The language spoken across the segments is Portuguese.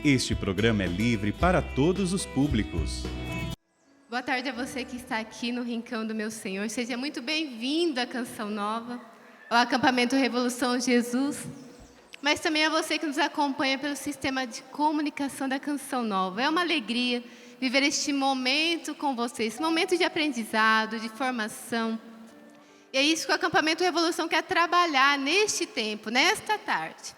Este programa é livre para todos os públicos. Boa tarde a você que está aqui no Rincão do Meu Senhor. Seja muito bem-vindo à Canção Nova, ao acampamento Revolução Jesus, mas também a você que nos acompanha pelo sistema de comunicação da Canção Nova. É uma alegria viver este momento com vocês, esse momento de aprendizado, de formação. E é isso que o acampamento Revolução quer trabalhar neste tempo, nesta tarde.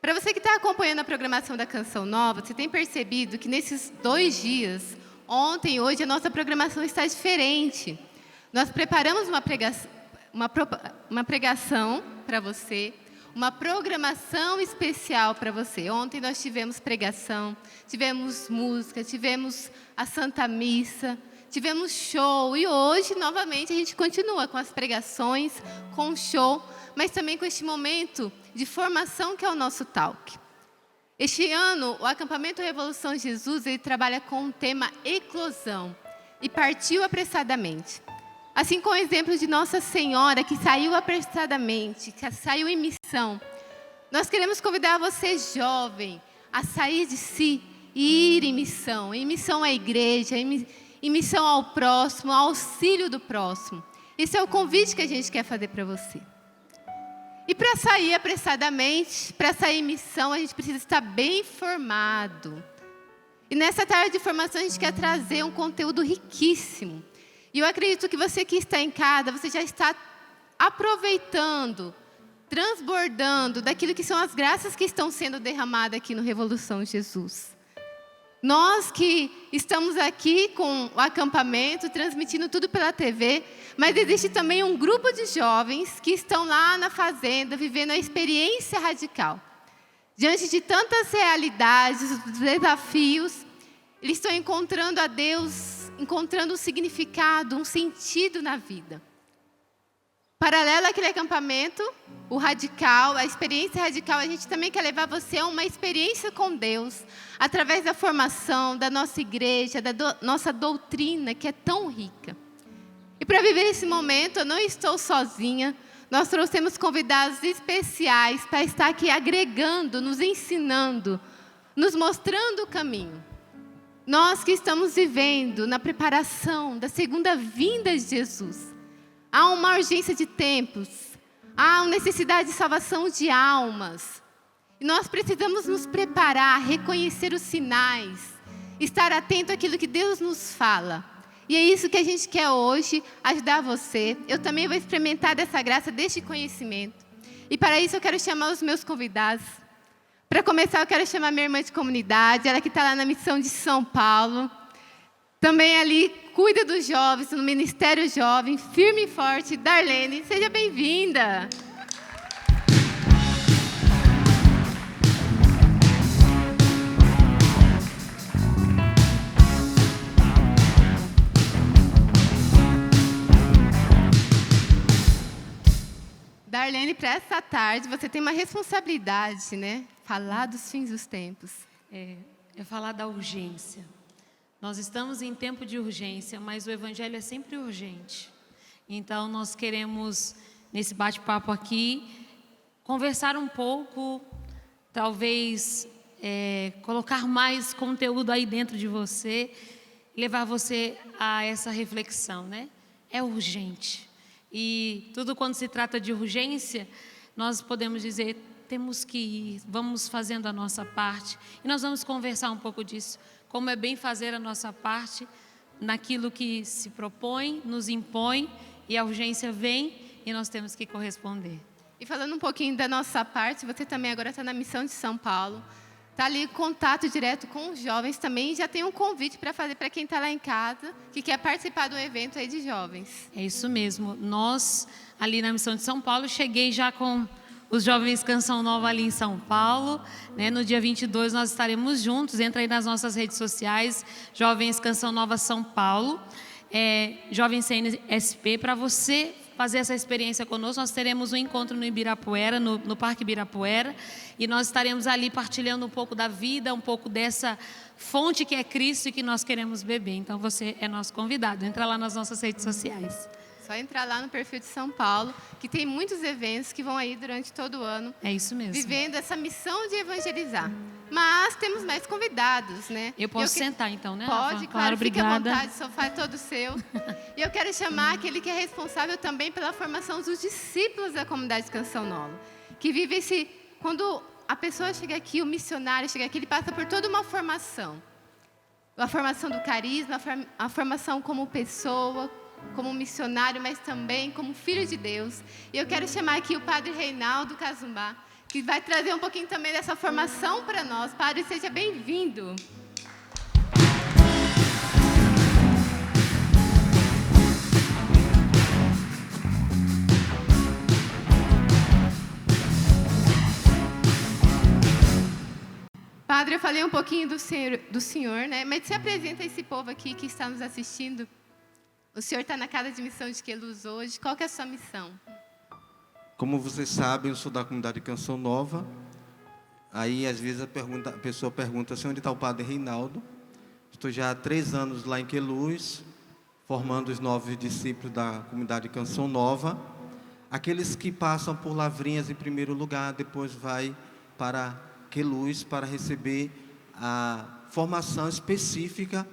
Para você que está acompanhando a programação da Canção Nova, você tem percebido que nesses 2 dias, ontem e hoje, a nossa programação está diferente. Nós preparamos uma pregação para você, uma programação especial para você. Ontem nós tivemos pregação, tivemos música, tivemos a Santa Missa, tivemos show. E hoje, novamente, a gente continua com as pregações, com o show, mas também com este momento de formação que é o nosso talk. Este ano, o acampamento Revolução Jesus, ele trabalha com o tema eclosão e partiu apressadamente. Assim como o exemplo de Nossa Senhora, que saiu apressadamente, que saiu em missão. Nós queremos convidar você, jovem, a sair de si e ir em missão à igreja, em missão ao próximo, ao auxílio do próximo. Esse é o convite que a gente quer fazer para você. E para sair apressadamente, para sair em missão, a gente precisa estar bem formado. E nessa tarde de formação a gente quer trazer um conteúdo riquíssimo. E eu acredito que você que está em casa, você já está aproveitando, transbordando daquilo que são as graças que estão sendo derramadas aqui no Revolução Jesus. Nós que estamos aqui com o acampamento, transmitindo tudo pela TV, mas existe também um grupo de jovens que estão lá na fazenda, vivendo a experiência radical. Diante de tantas realidades, desafios, eles estão encontrando a Deus, encontrando um significado, um sentido na vida. Paralelo àquele acampamento, o radical, a experiência radical, a gente também quer levar você a uma experiência com Deus, através da formação da nossa igreja, nossa doutrina, que é tão rica. E para viver esse momento, eu não estou sozinha, nós trouxemos convidados especiais para estar aqui agregando, nos ensinando, nos mostrando o caminho. Nós que estamos vivendo na preparação da segunda vinda de Jesus, há uma urgência de tempos, há uma necessidade de salvação de almas. E nós precisamos nos preparar, reconhecer os sinais, estar atento àquilo que Deus nos fala. E é isso que a gente quer hoje, ajudar você. Eu também vou experimentar dessa graça, deste conhecimento. E para isso eu quero chamar os meus convidados. Para começar, eu quero chamar minha irmã de comunidade, ela que está lá na missão de São Paulo. Também ali cuida dos jovens, no Ministério Jovem, firme e forte, Darlene. Seja bem-vinda. Darlene, para essa tarde, você tem uma responsabilidade, né? Falar dos fins dos tempos. É falar da urgência. Nós estamos em tempo de urgência, mas o Evangelho é sempre urgente. Então, nós queremos, nesse bate-papo aqui, conversar um pouco, talvez colocar mais conteúdo aí dentro de você, levar você a essa reflexão, né? É urgente. E tudo quando se trata de urgência, nós podemos dizer, temos que ir, vamos fazendo a nossa parte. E nós vamos conversar um pouco disso, como é bem fazer a nossa parte naquilo que se propõe, nos impõe, e a urgência vem e nós temos que corresponder. E falando um pouquinho da nossa parte, você também agora está na missão de São Paulo, está ali em contato direto com os jovens também, já tem um convite para fazer para quem está lá em casa, que quer participar do evento aí de jovens. É isso mesmo. Nós, ali na missão de São Paulo, cheguei já com os jovens Canção Nova ali em São Paulo, né? No dia 22 nós estaremos juntos, entra aí nas nossas redes sociais, Jovens Canção Nova São Paulo, Jovens CNSP, para você fazer essa experiência conosco. Nós teremos um encontro no Ibirapuera, no Parque Ibirapuera, e nós estaremos ali partilhando um pouco da vida, um pouco dessa fonte que é Cristo e que nós queremos beber. Então você é nosso convidado, entra lá nas nossas redes sociais. Só entrar lá no perfil de São Paulo, que tem muitos eventos que vão aí durante todo o ano. É isso mesmo. Vivendo essa missão de evangelizar. Mas temos mais convidados, né? Eu posso sentar então, né, Pode, Rafa? claro, fique à obrigada. vontade, o sofá é todo seu. E eu quero chamar aquele que é responsável também pela formação dos discípulos da comunidade Canção Nova, que vive esse... Quando a pessoa chega aqui, o missionário chega aqui, ele passa por toda uma formação. A formação do carisma, a formação como pessoa, como missionário, mas também como filho de Deus. E eu quero chamar aqui o Padre Reinaldo Cazumbá, que vai trazer um pouquinho também dessa formação para nós. Padre, seja bem-vindo. Padre, eu falei um pouquinho do senhor, né? Mas se apresenta a esse povo aqui que está nos assistindo. O senhor está na casa de missão de Queluz hoje. Qual que é a sua missão? Como vocês sabem, eu sou da comunidade Canção Nova. Aí, às vezes, a pessoa pergunta assim, onde está o Padre Reinaldo? Estou já há 3 anos lá em Queluz, formando os novos discípulos da comunidade Canção Nova. Aqueles que passam por Lavrinhas em primeiro lugar, depois vai para Queluz para receber a formação específica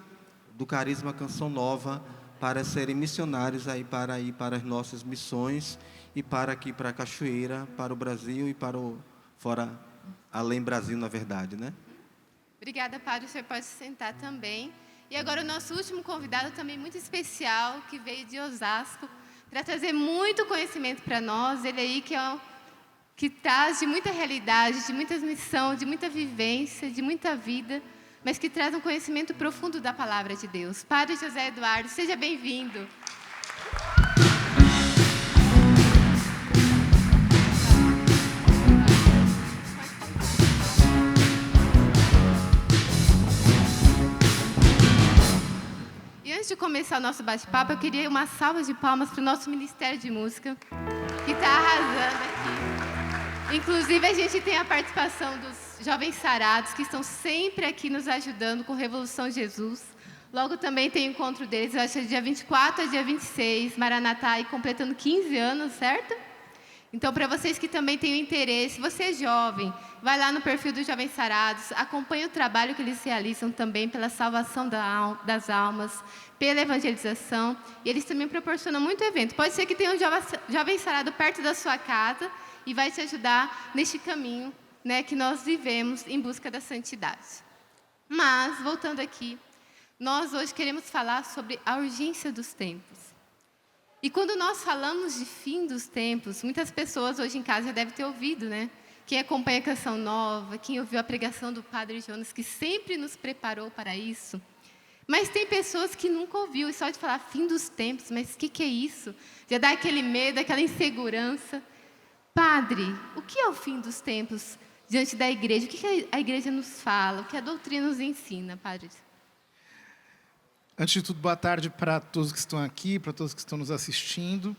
do Carisma Canção Nova, para serem missionários aí para ir para as nossas missões e para aqui para a Cachoeira, para o Brasil e para o fora, além Brasil, na verdade, né? Obrigada, Padre. O senhor pode se sentar também. E agora o nosso último convidado também muito especial, que veio de Osasco, para trazer muito conhecimento para nós. Ele aí que traz de muita realidade, de muita missão, de muita vivência, de muita vida, mas que traz um conhecimento profundo da palavra de Deus. Padre José Eduardo, seja bem-vindo. E antes de começar o nosso bate-papo, eu queria uma salva de palmas para o nosso Ministério de Música, que está arrasando aqui. Inclusive, a gente tem a participação dos Jovens Sarados, que estão sempre aqui nos ajudando com Revolução Jesus. Logo também tem o encontro deles, eu acho que é dia 24 a dia 26, Maranatá, aí completando 15 anos, certo? Então, para vocês que também têm interesse, você é jovem, vai lá no perfil dos Jovens Sarados, acompanhe o trabalho que eles realizam também pela salvação das almas, pela evangelização, e eles também proporcionam muito evento. Pode ser que tenha um Jovem Sarado perto da sua casa e vai te ajudar neste caminho, né, que nós vivemos em busca da santidade. Mas, voltando aqui, nós hoje queremos falar sobre a urgência dos tempos. E quando nós falamos de fim dos tempos, muitas pessoas hoje em casa já devem ter ouvido, né? Quem acompanha a Canção Nova, quem ouviu a pregação do Padre Jonas, que sempre nos preparou para isso. Mas tem pessoas que nunca ouviu, e só de falar fim dos tempos, mas o que é isso? Já dá aquele medo, aquela insegurança. Padre, o que é o fim dos tempos diante da igreja? O que a igreja nos fala? O que a doutrina nos ensina, Padre? Antes de tudo, boa tarde para todos que estão aqui, para todos que estão nos assistindo.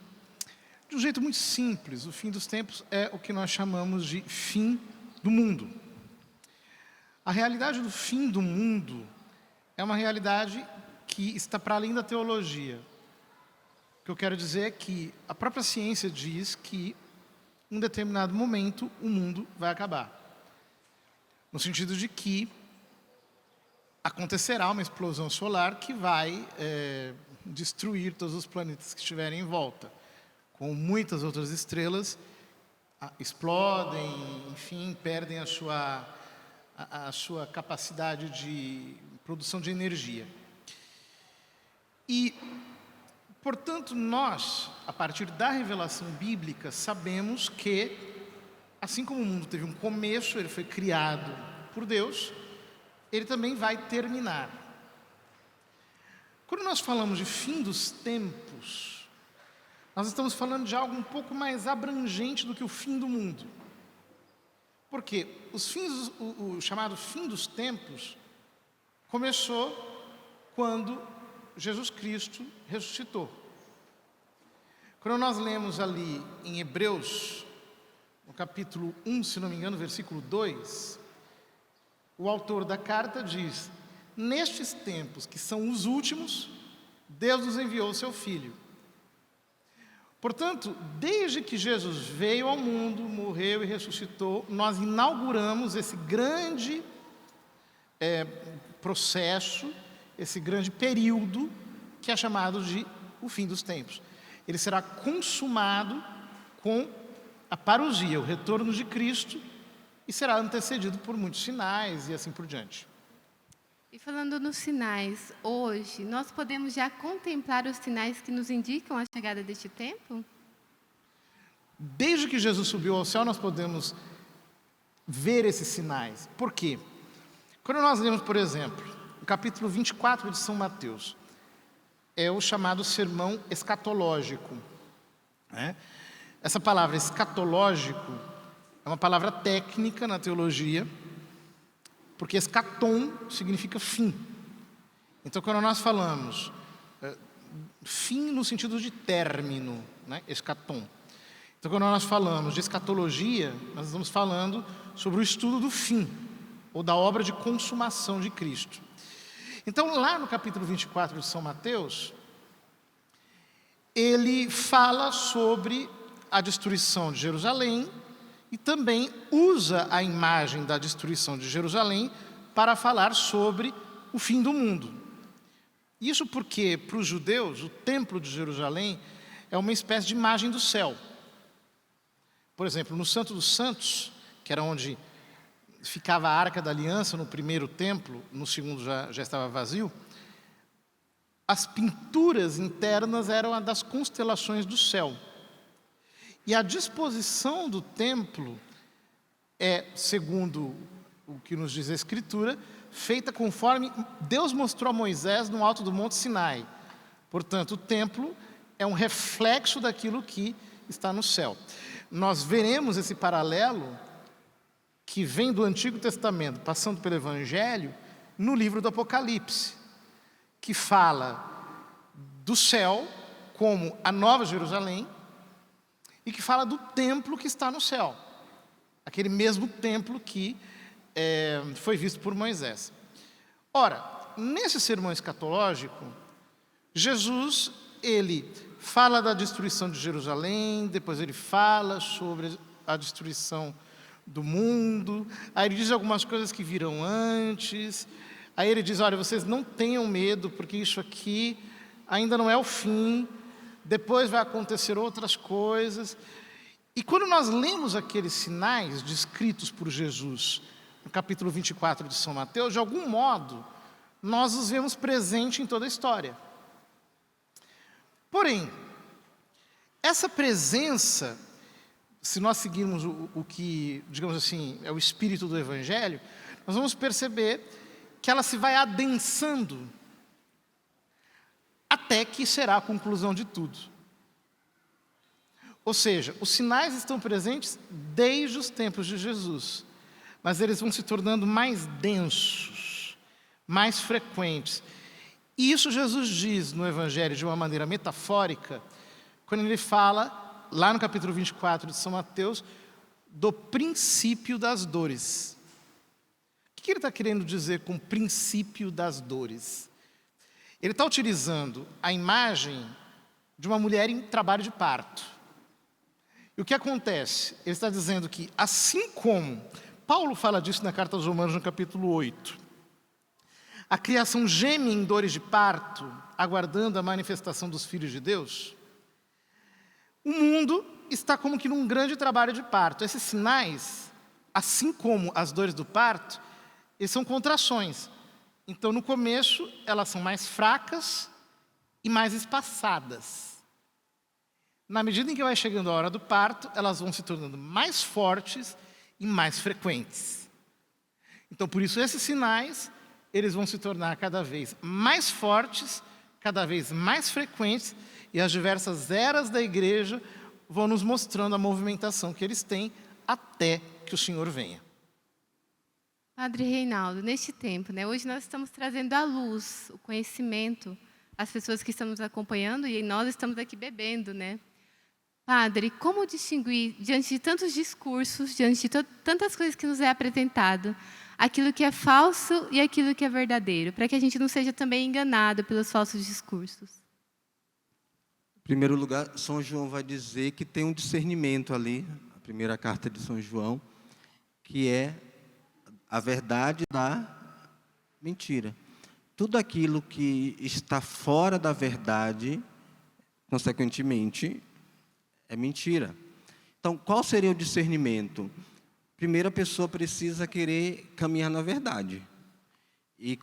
De um jeito muito simples, o fim dos tempos é o que nós chamamos de fim do mundo. A realidade do fim do mundo é uma realidade que está para além da teologia. O que eu quero dizer é que a própria ciência diz que, em um determinado momento, o mundo vai acabar. No sentido de que acontecerá uma explosão solar que vai destruir todos os planetas que estiverem em volta. Com muitas outras estrelas, explodem, enfim, perdem a sua capacidade de produção de energia. E, portanto, nós, a partir da revelação bíblica, sabemos que, assim como o mundo teve um começo, ele foi criado por Deus, ele também vai terminar. Quando nós falamos de fim dos tempos, nós estamos falando de algo um pouco mais abrangente do que o fim do mundo. Porque o chamado fim dos tempos começou quando Jesus Cristo ressuscitou. Quando nós lemos ali em Hebreus, no capítulo 1, se não me engano, versículo 2, o autor da carta diz: nestes tempos, que são os últimos, Deus nos enviou o seu Filho. Portanto, desde que Jesus veio ao mundo, morreu e ressuscitou, nós inauguramos esse grande processo, esse grande período que é chamado de o fim dos tempos. Ele será consumado com a parousia, o retorno de Cristo, e será antecedido por muitos sinais e assim por diante. E falando nos sinais, hoje, nós podemos já contemplar os sinais que nos indicam a chegada deste tempo? Desde que Jesus subiu ao céu, nós podemos ver esses sinais. Por quê? Quando nós lemos, por exemplo, o capítulo 24 de São Mateus, é o chamado sermão escatológico, né? Essa palavra escatológico é uma palavra técnica na teologia, porque escatom significa fim. Então, quando nós falamos fim no sentido de término, né? Escatom. Então, quando nós falamos de escatologia, nós estamos falando sobre o estudo do fim, ou da obra de consumação de Cristo. Então, lá no capítulo 24 de São Mateus, ele fala sobre a destruição de Jerusalém e também usa a imagem da destruição de Jerusalém para falar sobre o fim do mundo. Isso porque, para os judeus, o templo de Jerusalém é uma espécie de imagem do céu. Por exemplo, no Santo dos Santos, que era onde ficava a Arca da Aliança no primeiro templo, no segundo já estava vazio, as pinturas internas eram as das constelações do céu. E a disposição do templo é, segundo o que nos diz a Escritura, feita conforme Deus mostrou a Moisés no alto do Monte Sinai. Portanto, o templo é um reflexo daquilo que está no céu. Nós veremos esse paralelo que vem do Antigo Testamento, passando pelo Evangelho, no livro do Apocalipse, que fala do céu como a Nova Jerusalém e que fala do templo que está no céu, aquele mesmo templo que foi visto por Moisés. Ora, nesse sermão escatológico, Jesus, ele fala da destruição de Jerusalém, depois ele fala sobre a destruição do mundo, aí ele diz algumas coisas que virão antes, aí ele diz, olha, vocês não tenham medo, porque isso aqui ainda não é o fim, depois vai acontecer outras coisas. E quando nós lemos aqueles sinais descritos por Jesus, no capítulo 24 de São Mateus, de algum modo, nós os vemos presentes em toda a história. Porém, essa presença, se nós seguirmos o que, digamos assim, é o espírito do Evangelho, nós vamos perceber que ela se vai adensando até que será a conclusão de tudo. Ou seja, os sinais estão presentes desde os tempos de Jesus, mas eles vão se tornando mais densos, mais frequentes. E isso Jesus diz no Evangelho de uma maneira metafórica, quando ele fala, lá no capítulo 24 de São Mateus, do princípio das dores. O que ele está querendo dizer com princípio das dores? Ele está utilizando a imagem de uma mulher em trabalho de parto. E o que acontece? Ele está dizendo que, assim como Paulo fala disso na carta aos Romanos, no capítulo 8, a criação geme em dores de parto, aguardando a manifestação dos filhos de Deus, o mundo está como que num grande trabalho de parto. Esses sinais, assim como as dores do parto, eles são contrações. Então, no começo, elas são mais fracas e mais espaçadas. Na medida em que vai chegando a hora do parto, elas vão se tornando mais fortes e mais frequentes. Então, por isso, esses sinais, eles vão se tornar cada vez mais fortes, cada vez mais frequentes, e as diversas eras da igreja vão nos mostrando a movimentação que eles têm até que o Senhor venha. Padre Reinaldo, neste tempo, hoje nós estamos trazendo à luz o conhecimento às pessoas que estão nos acompanhando e nós estamos aqui bebendo, Padre, como distinguir, diante de tantos discursos, diante de tantas coisas que nos é apresentado, aquilo que é falso e aquilo que é verdadeiro, para que a gente não seja também enganado pelos falsos discursos? Em primeiro lugar, São João vai dizer que tem um discernimento ali, a primeira carta de São João, que é a verdade da mentira. Tudo aquilo que está fora da verdade, consequentemente, é mentira. Então, qual seria o discernimento? Primeiro, a pessoa precisa querer caminhar na verdade. E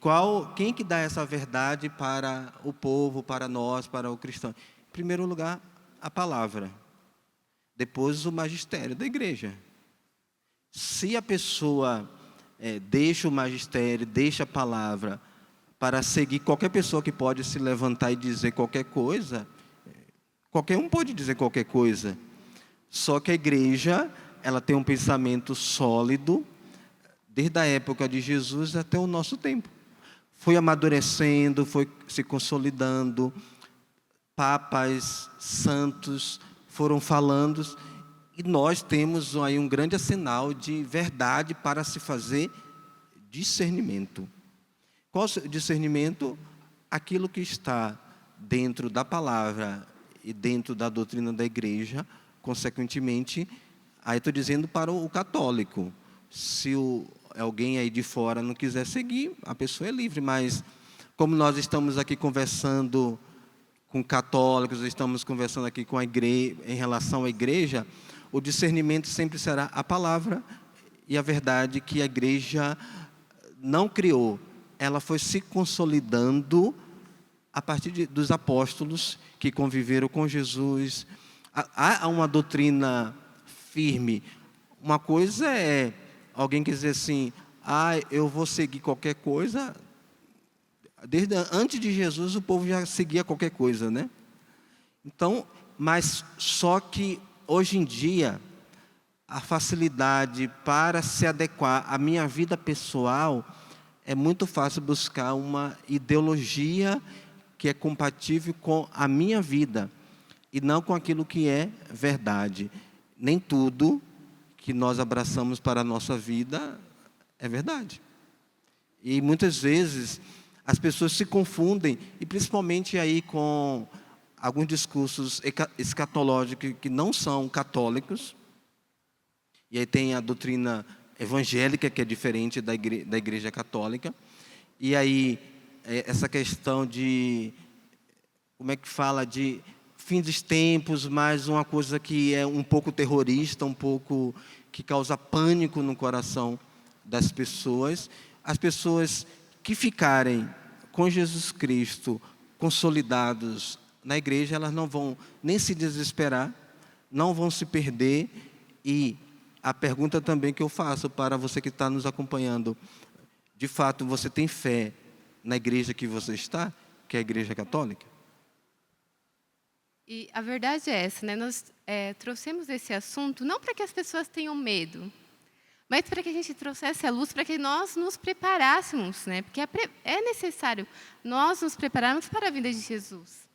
quem que dá essa verdade para o povo, para nós, para o cristão? Em primeiro lugar, a palavra. Depois, o magistério da igreja. Se a pessoa deixa o magistério, deixa a palavra para seguir qualquer pessoa que pode se levantar e dizer qualquer coisa, qualquer um pode dizer qualquer coisa. Só que a igreja, ela tem um pensamento sólido, desde a época de Jesus até o nosso tempo. Foi amadurecendo, foi se consolidando, papas, santos foram falando, e nós temos aí um grande sinal de verdade para se fazer discernimento. Qual o discernimento? Aquilo que está dentro da palavra e dentro da doutrina da igreja, consequentemente, aí estou dizendo para o católico. Se alguém aí de fora não quiser seguir, a pessoa é livre, mas como nós estamos aqui conversando com católicos, estamos conversando aqui com a igreja, em relação à igreja, o discernimento sempre será a palavra e a verdade que a igreja não criou. Ela foi se consolidando a partir dos apóstolos que conviveram com Jesus. Há uma doutrina firme. Uma coisa é alguém que dizer assim, eu vou seguir qualquer coisa. Antes de Jesus, o povo já seguia qualquer coisa, né? Então, mas só que hoje em dia, a facilidade para se adequar à minha vida pessoal, é muito fácil buscar uma ideologia que é compatível com a minha vida e não com aquilo que é verdade. Nem tudo que nós abraçamos para a nossa vida é verdade. E muitas vezes as pessoas se confundem, e principalmente aí com alguns discursos escatológicos que não são católicos. E aí tem a doutrina evangélica, que é diferente da igreja católica. E aí, essa questão de, como é que fala, de fim dos tempos, mas uma coisa que é um pouco terrorista, um pouco que causa pânico no coração das pessoas. As pessoas que ficarem com Jesus Cristo consolidados na igreja, elas não vão nem se desesperar, não vão se perder. E a pergunta também que eu faço para você que está nos acompanhando, de fato, você tem fé na igreja que você está, que é a igreja católica? E a verdade é essa, né? Nós trouxemos esse assunto não para que as pessoas tenham medo, mas para que a gente trouxesse a luz, para que nós nos preparássemos, né? Porque é necessário nós nos prepararmos para a vinda de Jesus.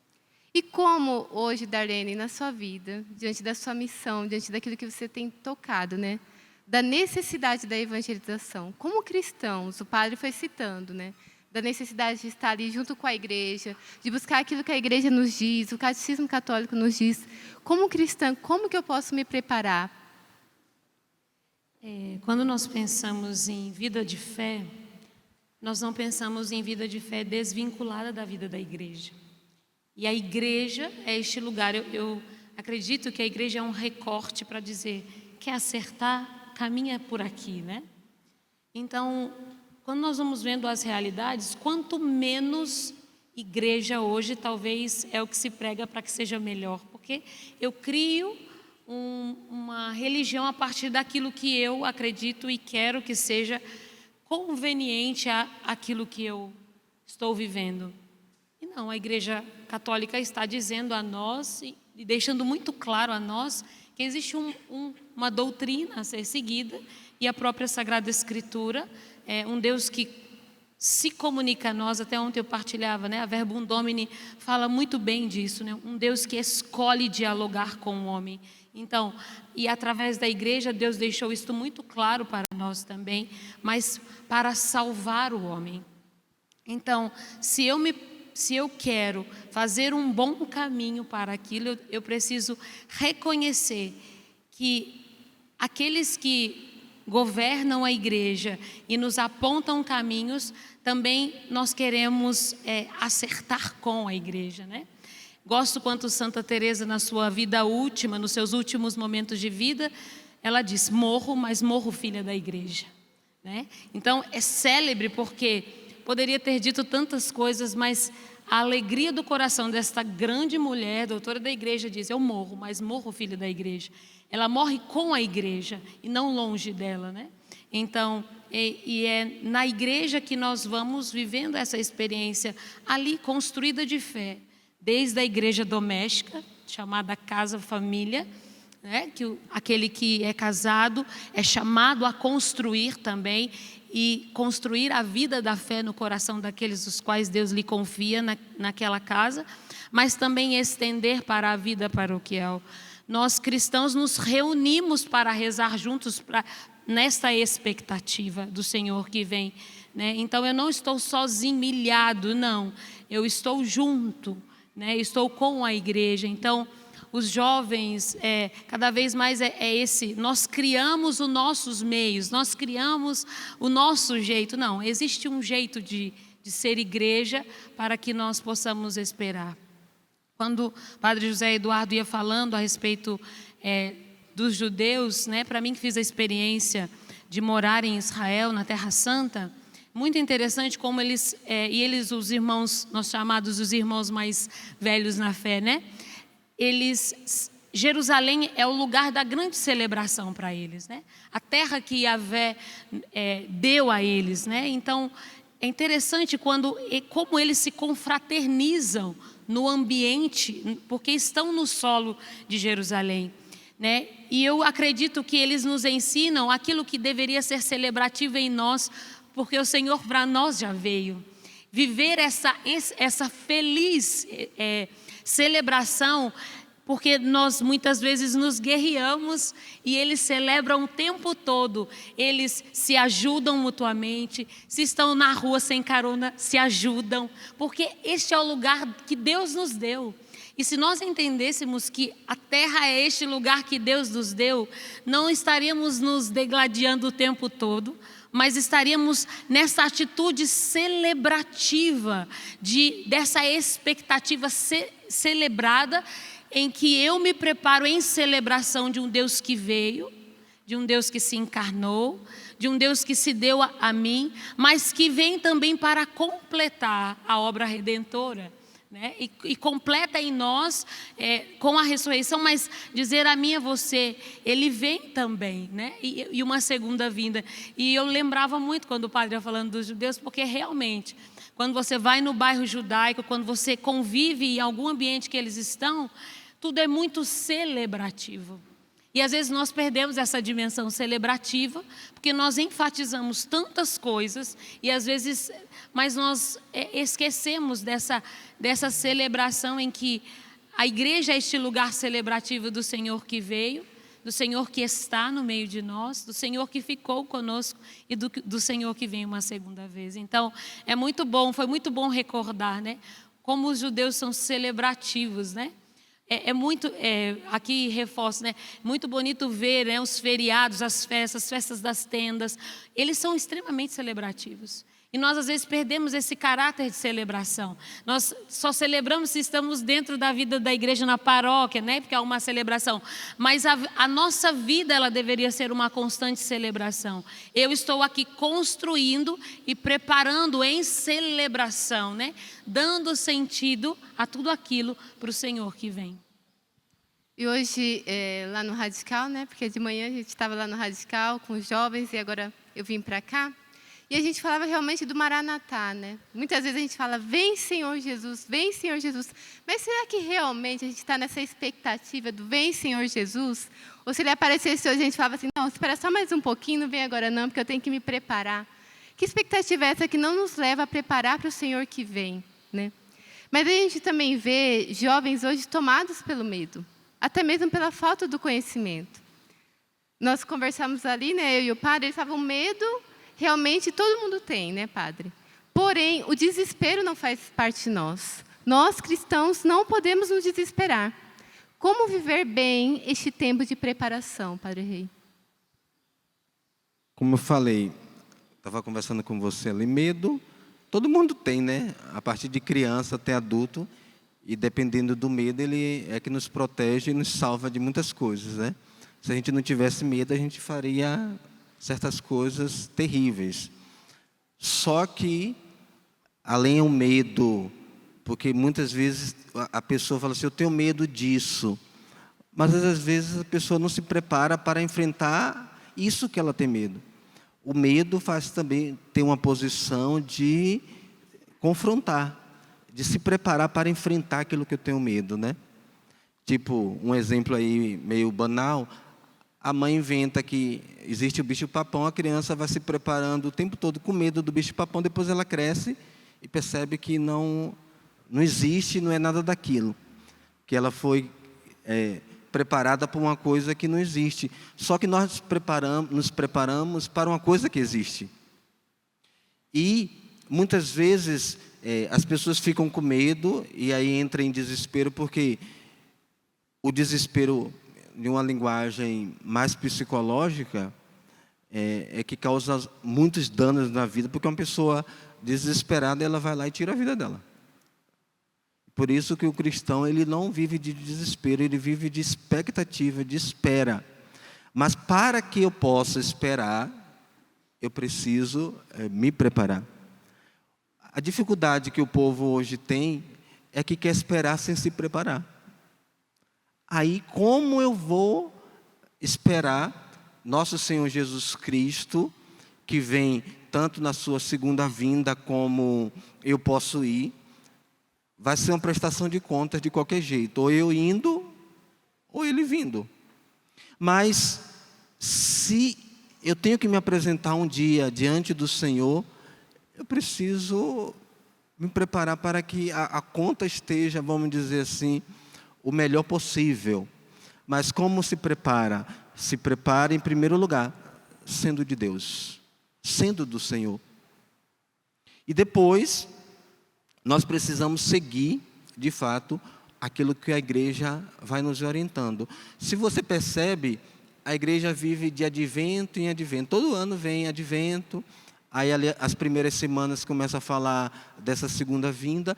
E como hoje, Darlene, na sua vida, diante da sua missão, diante daquilo que você tem tocado, né? Da necessidade da evangelização. Como cristãos, o padre foi citando, né? Da necessidade de estar ali junto com a igreja, de buscar aquilo que a igreja nos diz, o catecismo católico nos diz. Como cristã, como que eu posso me preparar? Quando nós pensamos em vida de fé, nós não pensamos em vida de fé desvinculada da vida da igreja. E a igreja é este lugar, eu acredito que a igreja é um recorte para dizer, quer acertar, caminha por aqui, né? Então, quando nós vamos vendo as realidades, quanto menos igreja hoje, talvez é o que se prega para que seja melhor. Porque eu crio uma religião a partir daquilo que eu acredito e quero que seja conveniente àquilo que eu estou vivendo. E não, a igreja católica está dizendo a nós e deixando muito claro a nós que existe uma doutrina a ser seguida, e a própria Sagrada Escritura é um Deus que se comunica a nós. Até ontem eu partilhava, né? A Verbum Domini fala muito bem disso, né? Um Deus que escolhe dialogar com o homem. Então, e através da igreja, Deus deixou isto muito claro para nós também, mas para salvar o homem. Então, se eu quero fazer um bom caminho para aquilo, eu preciso reconhecer que aqueles que governam a igreja e nos apontam caminhos, também nós queremos acertar com a igreja, né? Gosto quanto Santa Teresa, na sua vida última, nos seus últimos momentos de vida, ela diz: morro, mas morro filha da igreja, né? Então é célebre porque poderia ter dito tantas coisas, mas a alegria do coração desta grande mulher, doutora da igreja, diz: eu morro, mas morro filha da igreja. Ela morre com a igreja e não longe dela, né? Então, é na igreja que nós vamos vivendo essa experiência ali construída de fé, desde a igreja doméstica, chamada casa-família, né? Que aquele que é casado é chamado a construir também e construir a vida da fé no coração daqueles os quais Deus lhe confia naquela casa, mas também estender para a vida paroquial. Nós cristãos nos reunimos para rezar juntos nesta expectativa do Senhor que vem, né? Então eu não estou sozinho, ilhado, não, eu estou junto, né? Estou com a igreja. Então os jovens, cada vez mais nós criamos os nossos meios, nós criamos o nosso jeito. Não, existe um jeito de ser igreja para que nós possamos esperar. Quando o Padre José Eduardo ia falando a respeito dos judeus, né, para mim que fiz a experiência de morar em Israel, na Terra Santa, muito interessante como eles, os irmãos, nós chamados os irmãos mais velhos na fé, né? Jerusalém é o lugar da grande celebração para eles, né? A terra que Yahvé deu a eles, né? Então é interessante como eles se confraternizam no ambiente, porque estão no solo de Jerusalém, né? E eu acredito que eles nos ensinam aquilo que deveria ser celebrativo em nós, porque o Senhor para nós já veio. Viver essa feliz celebração, porque nós muitas vezes nos guerreamos e eles celebram o tempo todo. Eles se ajudam mutuamente, se estão na rua sem carona, se ajudam, porque este é o lugar que Deus nos deu. E se nós entendêssemos que a terra é este lugar que Deus nos deu, não estaríamos nos degladiando o tempo todo, mas estaríamos nessa atitude celebrativa, dessa expectativa celebrada, em que eu me preparo em celebração de um Deus que veio, de um Deus que se encarnou, de um Deus que se deu a mim, mas que vem também para completar a obra redentora, né? E completa em nós com a ressurreição, mas dizer a mim e a você, Ele vem também, né? E uma segunda vinda. E eu lembrava muito quando o padre ia falando dos judeus, porque realmente, quando você vai no bairro judaico, quando você convive em algum ambiente que eles estão, tudo é muito celebrativo. E às vezes nós perdemos essa dimensão celebrativa, porque nós enfatizamos tantas coisas, e às vezes, mas nós esquecemos dessa celebração em que a igreja é este lugar celebrativo do Senhor que veio, do Senhor que está no meio de nós, do Senhor que ficou conosco e do Senhor que vem uma segunda vez. Então, foi muito bom recordar, né, como os judeus são celebrativos, né? Aqui reforço, né? Muito bonito ver, né, os feriados, as festas das tendas, eles são extremamente celebrativos. E nós às vezes perdemos esse caráter de celebração. Nós só celebramos se estamos dentro da vida da igreja na paróquia, né? Porque há uma celebração. Mas a nossa vida, ela deveria ser uma constante celebração. Eu estou aqui construindo e preparando em celebração, né? Dando sentido a tudo aquilo para o Senhor que vem. E hoje, lá no Radical, né? Porque de manhã a gente estava lá no Radical com os jovens e agora eu vim para cá. E a gente falava realmente do Maranatá, né? Muitas vezes a gente fala, vem Senhor Jesus, vem Senhor Jesus. Mas será que realmente a gente está nessa expectativa do vem Senhor Jesus? Ou se ele aparecesse hoje a gente falava assim, não, espera só mais um pouquinho, não vem agora não, porque eu tenho que me preparar. Que expectativa é essa que não nos leva a preparar para o Senhor que vem, né? Mas a gente também vê jovens hoje tomados pelo medo, até mesmo pela falta do conhecimento. Nós conversamos ali, né, eu e o padre, eles estavam medo. Realmente todo mundo tem, né, padre? Porém, o desespero não faz parte de nós. Nós, cristãos, não podemos nos desesperar. Como viver bem este tempo de preparação, Padre Rei? Como eu falei, estava conversando com você ali, medo, todo mundo tem, né? A partir de criança até adulto, e dependendo do medo, ele é que nos protege e nos salva de muitas coisas, né? Se a gente não tivesse medo, a gente faria certas coisas terríveis. Só que, além do medo, porque muitas vezes a pessoa fala assim, eu tenho medo disso, mas às vezes a pessoa não se prepara para enfrentar isso que ela tem medo. O medo faz também ter uma posição de confrontar, de se preparar para enfrentar aquilo que eu tenho medo, né? Tipo, um exemplo aí meio banal, a mãe inventa que existe o bicho-papão, a criança vai se preparando o tempo todo com medo do bicho-papão, depois ela cresce e percebe que não existe, não é nada daquilo, que ela foi preparada para uma coisa que não existe. Só que nós nos preparamos para uma coisa que existe. E muitas vezes as pessoas ficam com medo e aí entram em desespero, porque o desespero, de uma linguagem mais psicológica, é que causa muitos danos na vida, porque uma pessoa desesperada, ela vai lá e tira a vida dela. Por isso que o cristão, ele não vive de desespero, ele vive de expectativa, de espera. Mas para que eu possa esperar, eu preciso me preparar. A dificuldade que o povo hoje tem é que quer esperar sem se preparar. Aí, como eu vou esperar nosso Senhor Jesus Cristo, que vem tanto na sua segunda vinda, como eu posso ir? Vai ser uma prestação de contas de qualquer jeito, ou eu indo, ou ele vindo. Mas, se eu tenho que me apresentar um dia diante do Senhor, eu preciso me preparar para que a conta esteja, vamos dizer assim, o melhor possível. Mas como se prepara? Se prepara em primeiro lugar, sendo de Deus, sendo do Senhor. E depois, nós precisamos seguir, de fato, aquilo que a igreja vai nos orientando. Se você percebe, a igreja vive de advento em advento. Todo ano vem advento, aí as primeiras semanas começa a falar dessa segunda vinda.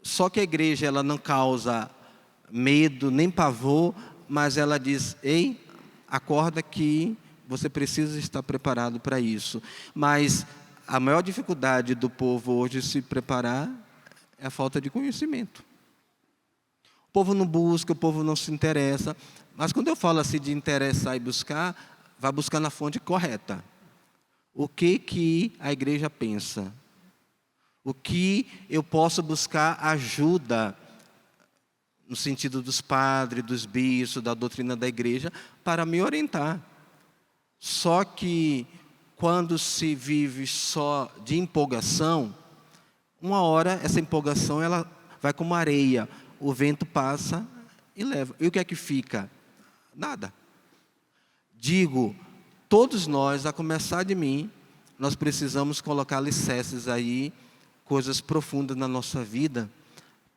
Só que a igreja, ela não causa medo, nem pavor, mas ela diz, ei, acorda que você precisa estar preparado para isso. Mas a maior dificuldade do povo hoje se preparar é a falta de conhecimento. O povo não busca, o povo não se interessa. Mas quando eu falo assim de interessar e buscar, vai buscar na fonte correta. O que a igreja pensa? O que eu posso buscar ajuda, no sentido dos padres, dos bispos, da doutrina da igreja, para me orientar. Só que, quando se vive só de empolgação, uma hora essa empolgação ela vai como areia, o vento passa e leva. E o que é que fica? Nada. Digo, todos nós, a começar de mim, nós precisamos colocar alicerces aí, coisas profundas na nossa vida,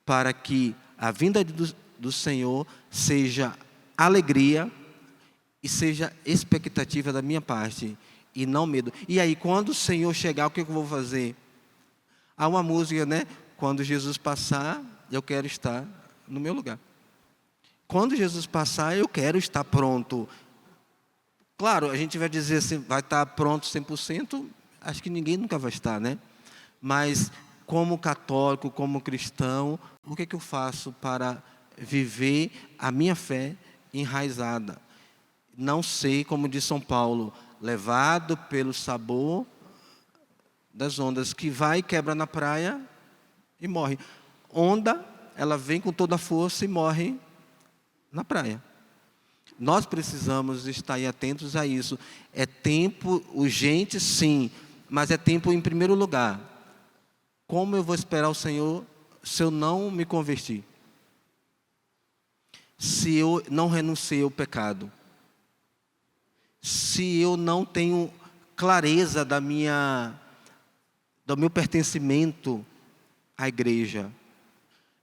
para que a vinda do Senhor seja alegria e seja expectativa da minha parte, e não medo. E aí, quando o Senhor chegar, o que eu vou fazer? Há uma música, né? Quando Jesus passar, eu quero estar no meu lugar. Quando Jesus passar, eu quero estar pronto. Claro, a gente vai dizer assim, vai estar pronto 100%, acho que ninguém nunca vai estar, né? Mas, como católico, como cristão, o que eu faço para viver a minha fé enraizada? Não sei, como diz São Paulo, levado pelo sabor das ondas, que vai e quebra na praia e morre. Onda, ela vem com toda a força e morre na praia. Nós precisamos estar aí atentos a isso. É tempo urgente, sim, mas é tempo em primeiro lugar. Como eu vou esperar o Senhor se eu não me converti? Se eu não renunciei ao pecado? Se eu não tenho clareza do meu pertencimento à igreja?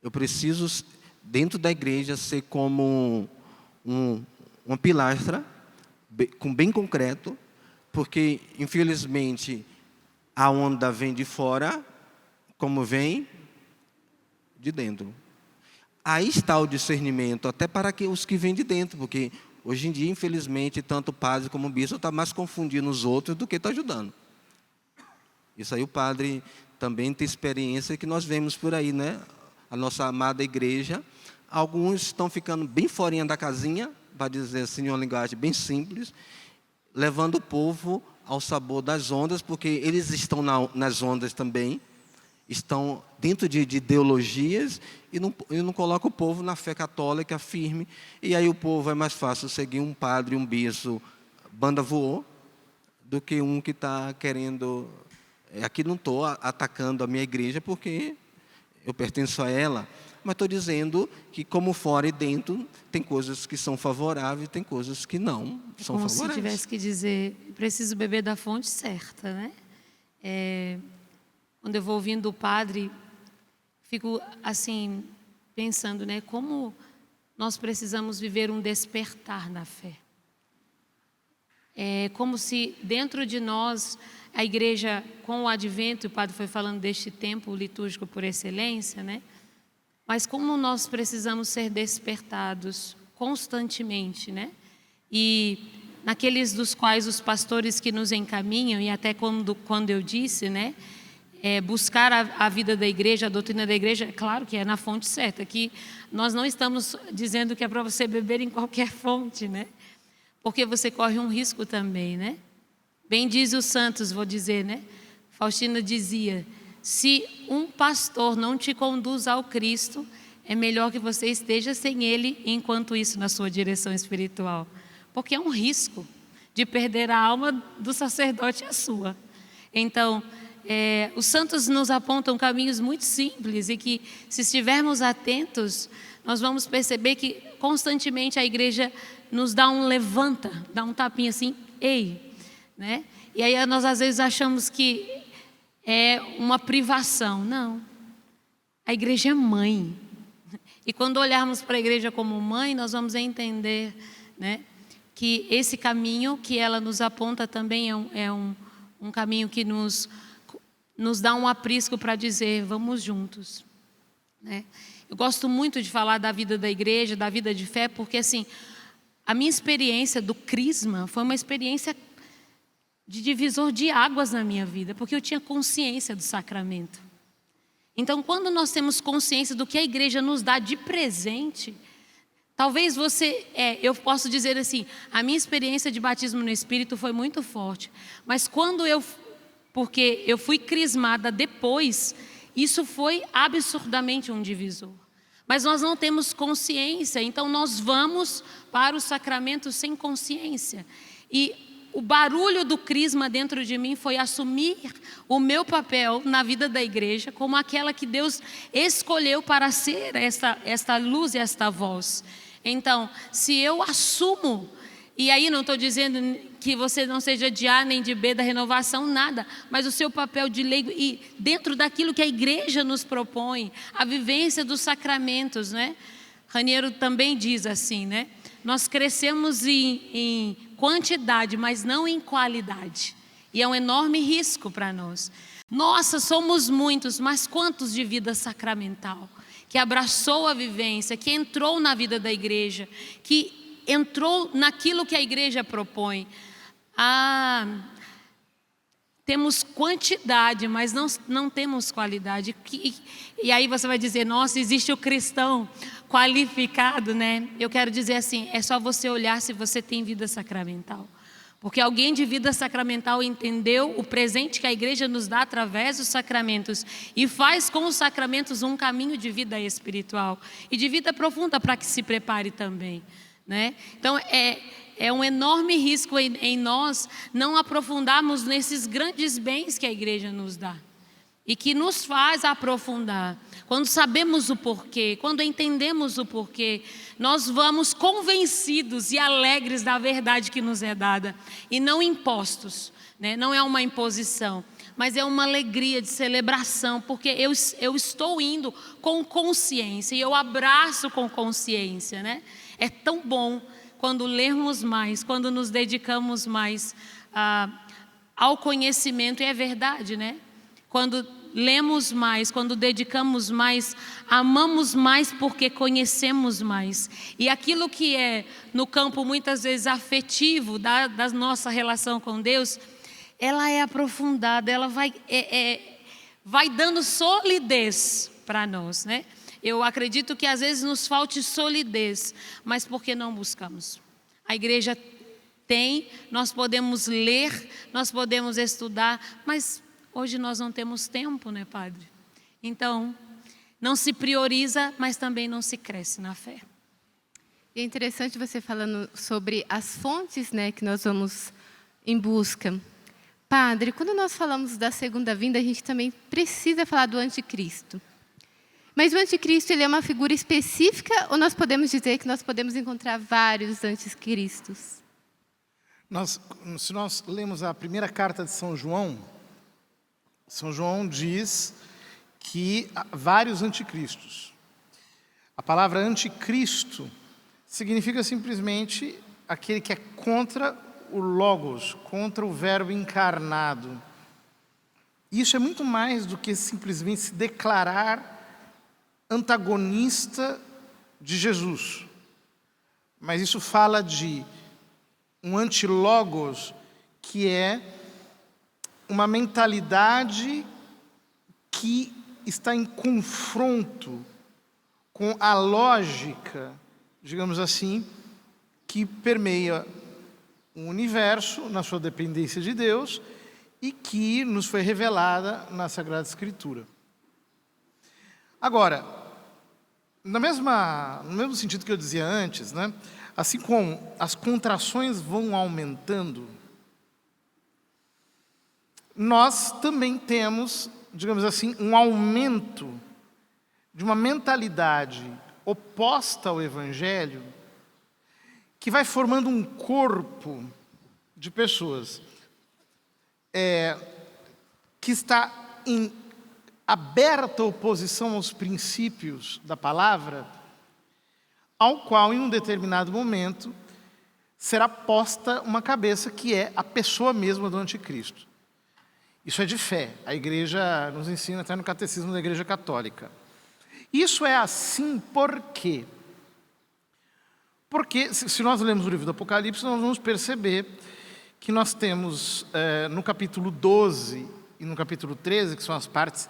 Eu preciso, dentro da igreja, ser como uma pilastra, bem concreto, porque, infelizmente, a onda vem de fora, como vem de dentro. Aí está o discernimento, até para os que vêm de dentro, porque hoje em dia, infelizmente, tanto o padre como o bispo está mais confundindo os outros do que está ajudando. Isso aí o padre também tem experiência que nós vemos por aí, né? A nossa amada igreja, alguns estão ficando bem forinha da casinha, para dizer assim, uma linguagem bem simples, levando o povo ao sabor das ondas, porque eles estão nas ondas também, estão dentro de ideologias e não colocam o povo na fé católica firme. E aí o povo é mais fácil seguir um padre, um bispo, banda voou, do que um que está querendo... Aqui não estou atacando a minha igreja porque eu pertenço a ela, mas estou dizendo que como fora e dentro tem coisas que são favoráveis, tem coisas que não são favoráveis. Como se tivesse que dizer, preciso beber da fonte certa, né? Quando eu vou ouvindo o padre, fico assim pensando, né? Como nós precisamos viver um despertar na fé. É como se dentro de nós a igreja, com o advento, o padre foi falando deste tempo litúrgico por excelência, né? Mas como nós precisamos ser despertados constantemente, né? E naqueles dos quais os pastores que nos encaminham, e até quando eu disse, né? Buscar a vida da igreja, a doutrina da igreja, é claro que é na fonte certa, que nós não estamos dizendo que é para você beber em qualquer fonte, né? Porque você corre um risco também, né? Bem diz os santos, vou dizer, né? Faustina dizia, se um pastor não te conduz ao Cristo, é melhor que você esteja sem ele, enquanto isso na sua direção espiritual. Porque é um risco de perder a alma do sacerdote e a sua. Então, os santos nos apontam caminhos muito simples e que, se estivermos atentos, nós vamos perceber que constantemente a igreja nos dá um levanta, dá um tapinha assim, ei, né? E aí nós às vezes achamos que é uma privação. Não, a igreja é mãe. E quando olharmos para a igreja como mãe, nós vamos entender, né, que esse caminho que ela nos aponta também é um caminho que nos dá um aprisco para dizer, vamos juntos, né? Eu gosto muito de falar da vida da igreja, da vida de fé, porque assim, a minha experiência do crisma foi uma experiência de divisor de águas na minha vida, porque eu tinha consciência do sacramento. Então, quando nós temos consciência do que a igreja nos dá de presente, talvez eu posso dizer assim, a minha experiência de batismo no Espírito foi muito forte, mas porque eu fui crismada depois, isso foi absurdamente um divisor. Mas nós não temos consciência, então nós vamos para o sacramento sem consciência. E o barulho do crisma dentro de mim foi assumir o meu papel na vida da igreja como aquela que Deus escolheu para ser esta luz e esta voz. Então, se eu assumo, e aí não estou dizendo que você não seja de A nem de B da renovação, nada, mas o seu papel de leigo e dentro daquilo que a igreja nos propõe, a vivência dos sacramentos, né? Raniero também diz assim, né? Nós crescemos em quantidade, mas não em qualidade. E é um enorme risco para nós. Nossa, somos muitos, mas quantos de vida sacramental? Que abraçou a vivência, que entrou na vida da igreja, que entrou naquilo que a igreja propõe. Temos quantidade, mas não temos qualidade. E aí você vai dizer, nossa, existe o cristão qualificado, né? Eu quero dizer assim, é só você olhar se você tem vida sacramental. Porque alguém de vida sacramental entendeu o presente que a igreja nos dá através dos sacramentos e faz com os sacramentos um caminho de vida espiritual e de vida profunda para que se prepare também, né? Então, é um enorme risco em nós não aprofundarmos nesses grandes bens que a igreja nos dá e que nos faz aprofundar. Quando sabemos o porquê, quando entendemos o porquê, nós vamos convencidos e alegres da verdade que nos é dada e não impostos, né? Não é uma imposição, mas é uma alegria de celebração, porque eu estou indo com consciência e eu abraço com consciência, né? É tão bom quando lermos mais, quando nos dedicamos mais ao conhecimento, e é verdade, né? Quando lemos mais, quando dedicamos mais, amamos mais porque conhecemos mais. E aquilo que é no campo muitas vezes afetivo da nossa relação com Deus, ela é aprofundada, ela vai dando solidez para nós, né? Eu acredito que às vezes nos falte solidez, mas por que não buscamos? A igreja tem, nós podemos ler, nós podemos estudar, mas hoje nós não temos tempo, né, Padre? Então, não se prioriza, mas também não se cresce na fé. E é interessante você falando sobre as fontes, né, que nós vamos em busca. Padre, quando nós falamos da segunda vinda, a gente também precisa falar do anticristo. Mas o anticristo, ele é uma figura específica ou nós podemos dizer que nós podemos encontrar vários anticristos? Se nós lemos a primeira carta de São João diz que há vários anticristos. A palavra anticristo significa simplesmente aquele que é contra o Logos, contra o Verbo encarnado. Isso é muito mais do que simplesmente se declarar antagonista de Jesus. Mas isso fala de um antilogos, que é uma mentalidade que está em confronto com a lógica, digamos assim, que permeia o universo na sua dependência de Deus e que nos foi revelada na Sagrada Escritura. Agora, no mesmo sentido que eu dizia antes, né, assim como as contrações vão aumentando, nós também temos, digamos assim, um aumento de uma mentalidade oposta ao Evangelho, que vai formando um corpo de pessoas que está em aberta oposição aos princípios da palavra, ao qual, em um determinado momento, será posta uma cabeça que é a pessoa mesma do anticristo. Isso é de fé. A igreja nos ensina até no catecismo da Igreja Católica. Isso é assim por quê? Porque, se nós lemos o livro do Apocalipse, nós vamos perceber que nós temos, no capítulo 12 e no capítulo 13, que são as partes,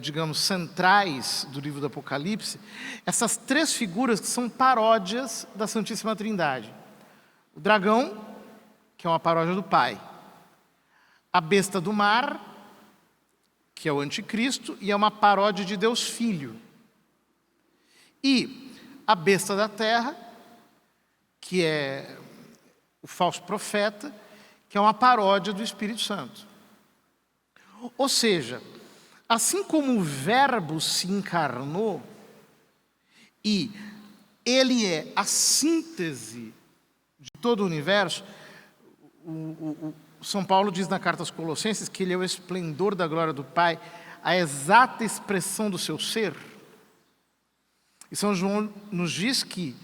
digamos, centrais do livro do Apocalipse, essas três figuras que são paródias da Santíssima Trindade. O dragão, que é uma paródia do Pai. A besta do mar, que é o anticristo, e é uma paródia de Deus Filho. E a besta da terra, que é o falso profeta, que é uma paródia do Espírito Santo. Ou seja, assim como o Verbo se encarnou, e ele é a síntese de todo o universo, São Paulo diz na carta aos Colossenses que ele é o esplendor da glória do Pai, a exata expressão do seu ser. E São João nos diz que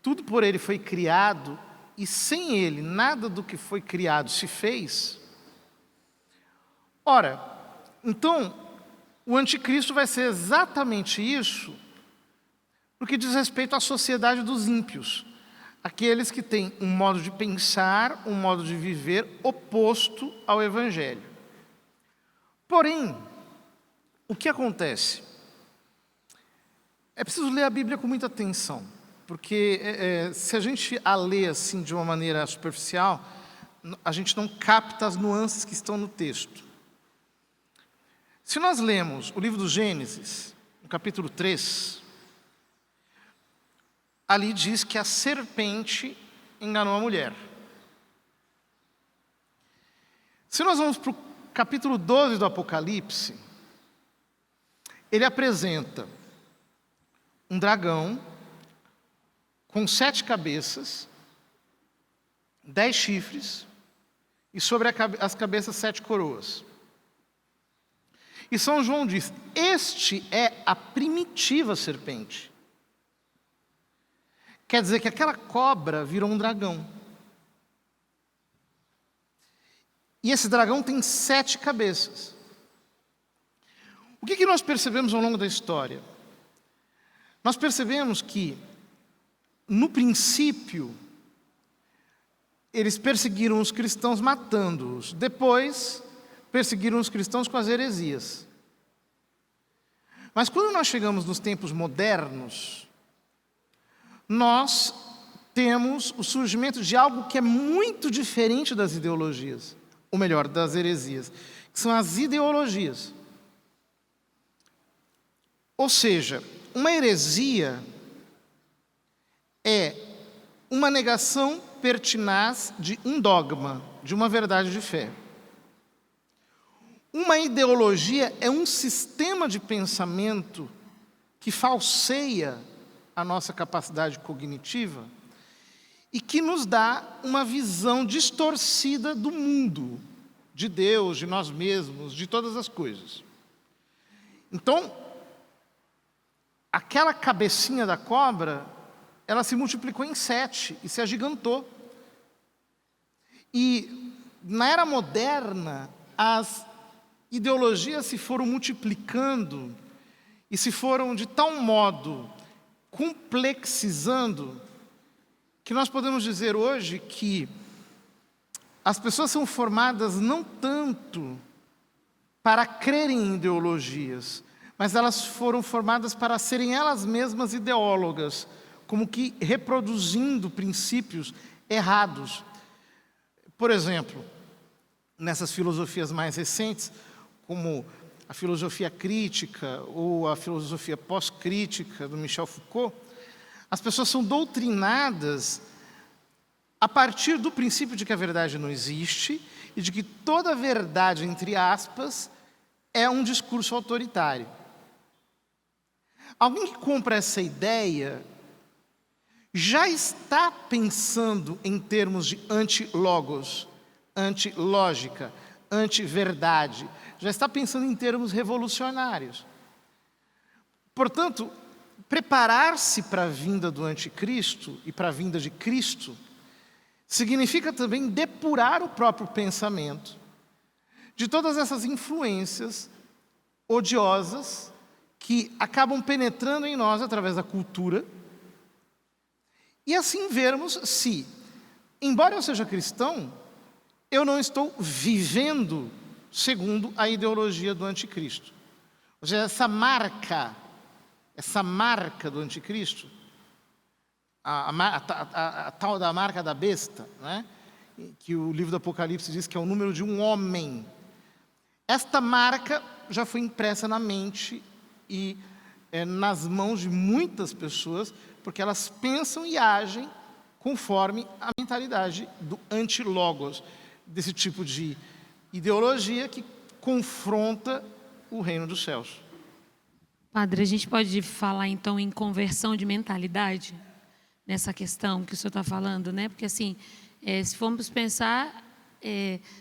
tudo por ele foi criado e sem ele nada do que foi criado se fez. Ora, então, o anticristo vai ser exatamente isso no que diz respeito à sociedade dos ímpios. Aqueles que têm um modo de pensar, um modo de viver oposto ao Evangelho. Porém, o que acontece? É preciso ler a Bíblia com muita atenção, porque se a gente a lê assim de uma maneira superficial, a gente não capta as nuances que estão no texto. Se nós lemos o livro do Gênesis, no capítulo 3, ali diz que a serpente enganou a mulher. Se nós vamos para o capítulo 12 do Apocalipse, ele apresenta um dragão com 7 cabeças, 10 chifres, e sobre as cabeças 7 coroas. E São João diz, este é a primitiva serpente, quer dizer que aquela cobra virou um dragão. E esse dragão tem 7 cabeças. O que nós percebemos ao longo da história? Nós percebemos que, no princípio, eles perseguiram os cristãos matando-os. Depois, perseguiram os cristãos com as heresias. Mas quando nós chegamos nos tempos modernos, nós temos o surgimento de algo que é muito diferente das ideologias, ou melhor, das heresias, que são as ideologias. Ou seja, uma heresia é uma negação pertinaz de um dogma, de uma verdade de fé. Uma ideologia é um sistema de pensamento que falseia a nossa capacidade cognitiva e que nos dá uma visão distorcida do mundo, de Deus, de nós mesmos, de todas as coisas. Então, aquela cabecinha da cobra, ela se multiplicou em 7 e se agigantou. E na era moderna, as ideologias se foram multiplicando e se foram de tal modo complexizando que nós podemos dizer hoje que as pessoas são formadas não tanto para crerem em ideologias, mas elas foram formadas para serem elas mesmas ideólogas, como que reproduzindo princípios errados. Por exemplo, nessas filosofias mais recentes, como a filosofia crítica ou a filosofia pós-crítica do Michel Foucault, as pessoas são doutrinadas a partir do princípio de que a verdade não existe e de que toda verdade, entre aspas, é um discurso autoritário. Alguém que compra essa ideia já está pensando em termos de anti-logos, anti-lógica, anti-verdade, já está pensando em termos revolucionários. Portanto, preparar-se para a vinda do anticristo e para a vinda de Cristo significa também depurar o próprio pensamento de todas essas influências odiosas que acabam penetrando em nós através da cultura e assim vermos se, embora eu seja cristão, eu não estou vivendo segundo a ideologia do anticristo. Ou seja, essa marca do anticristo, a tal da marca da besta, né? Que o livro do Apocalipse diz que é o número de um homem. Esta marca já foi impressa na mente e nas mãos de muitas pessoas, porque elas pensam e agem conforme a mentalidade do anti-logos, desse tipo de ideologia que confronta o reino dos céus. Padre, a gente pode falar então em conversão de mentalidade nessa questão que o senhor está falando, né? Porque assim, se formos pensar,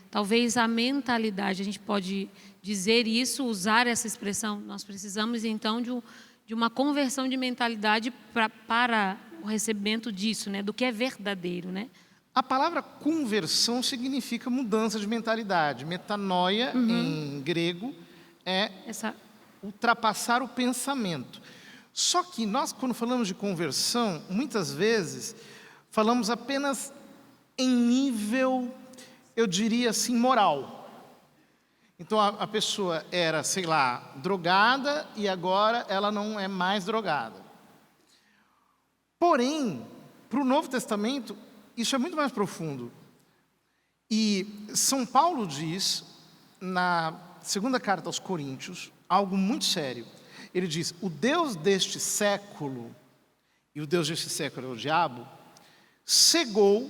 talvez a mentalidade, a gente pode dizer isso, usar essa expressão, nós precisamos então de uma conversão de mentalidade para o recebimento disso, né? Do que é verdadeiro, né? A palavra conversão significa mudança de mentalidade. Metanoia, em grego, é ultrapassar o pensamento. Só que nós, quando falamos de conversão, muitas vezes falamos apenas em nível, eu diria assim, moral. Então a pessoa era, sei lá, drogada e agora ela não é mais drogada. Porém, para o Novo Testamento, isso é muito mais profundo. E São Paulo diz, na segunda carta aos Coríntios, algo muito sério. Ele diz, o Deus deste século, e o Deus deste século é o diabo, cegou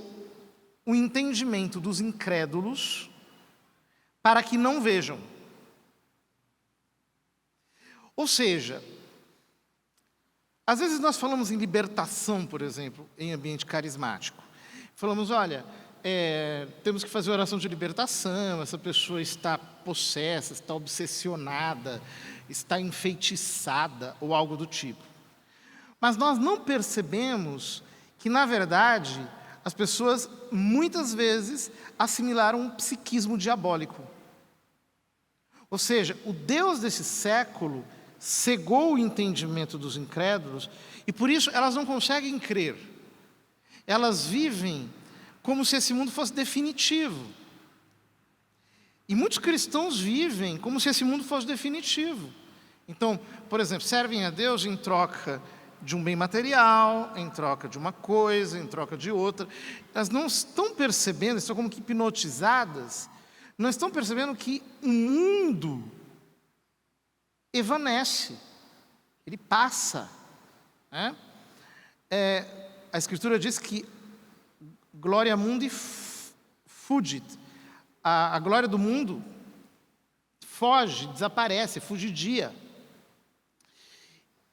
o entendimento dos incrédulos para que não vejam. Ou seja, às vezes nós falamos em libertação, por exemplo, em ambiente carismático. Falamos, olha, temos que fazer oração de libertação, essa pessoa está possessa, está obsessionada, está enfeitiçada ou algo do tipo. Mas nós não percebemos que, na verdade, as pessoas muitas vezes assimilaram um psiquismo diabólico. Ou seja, o Deus desse século cegou o entendimento dos incrédulos e, por isso, elas não conseguem crer. Elas vivem como se esse mundo fosse definitivo. E muitos cristãos vivem como se esse mundo fosse definitivo. Então, por exemplo, servem a Deus em troca de um bem material, em troca de uma coisa, em troca de outra. Elas não estão percebendo, estão como que hipnotizadas, não estão percebendo que o mundo evanece, ele passa. Né? A Escritura diz que gloria mundi fugit. A glória do mundo foge, desaparece, fugidia.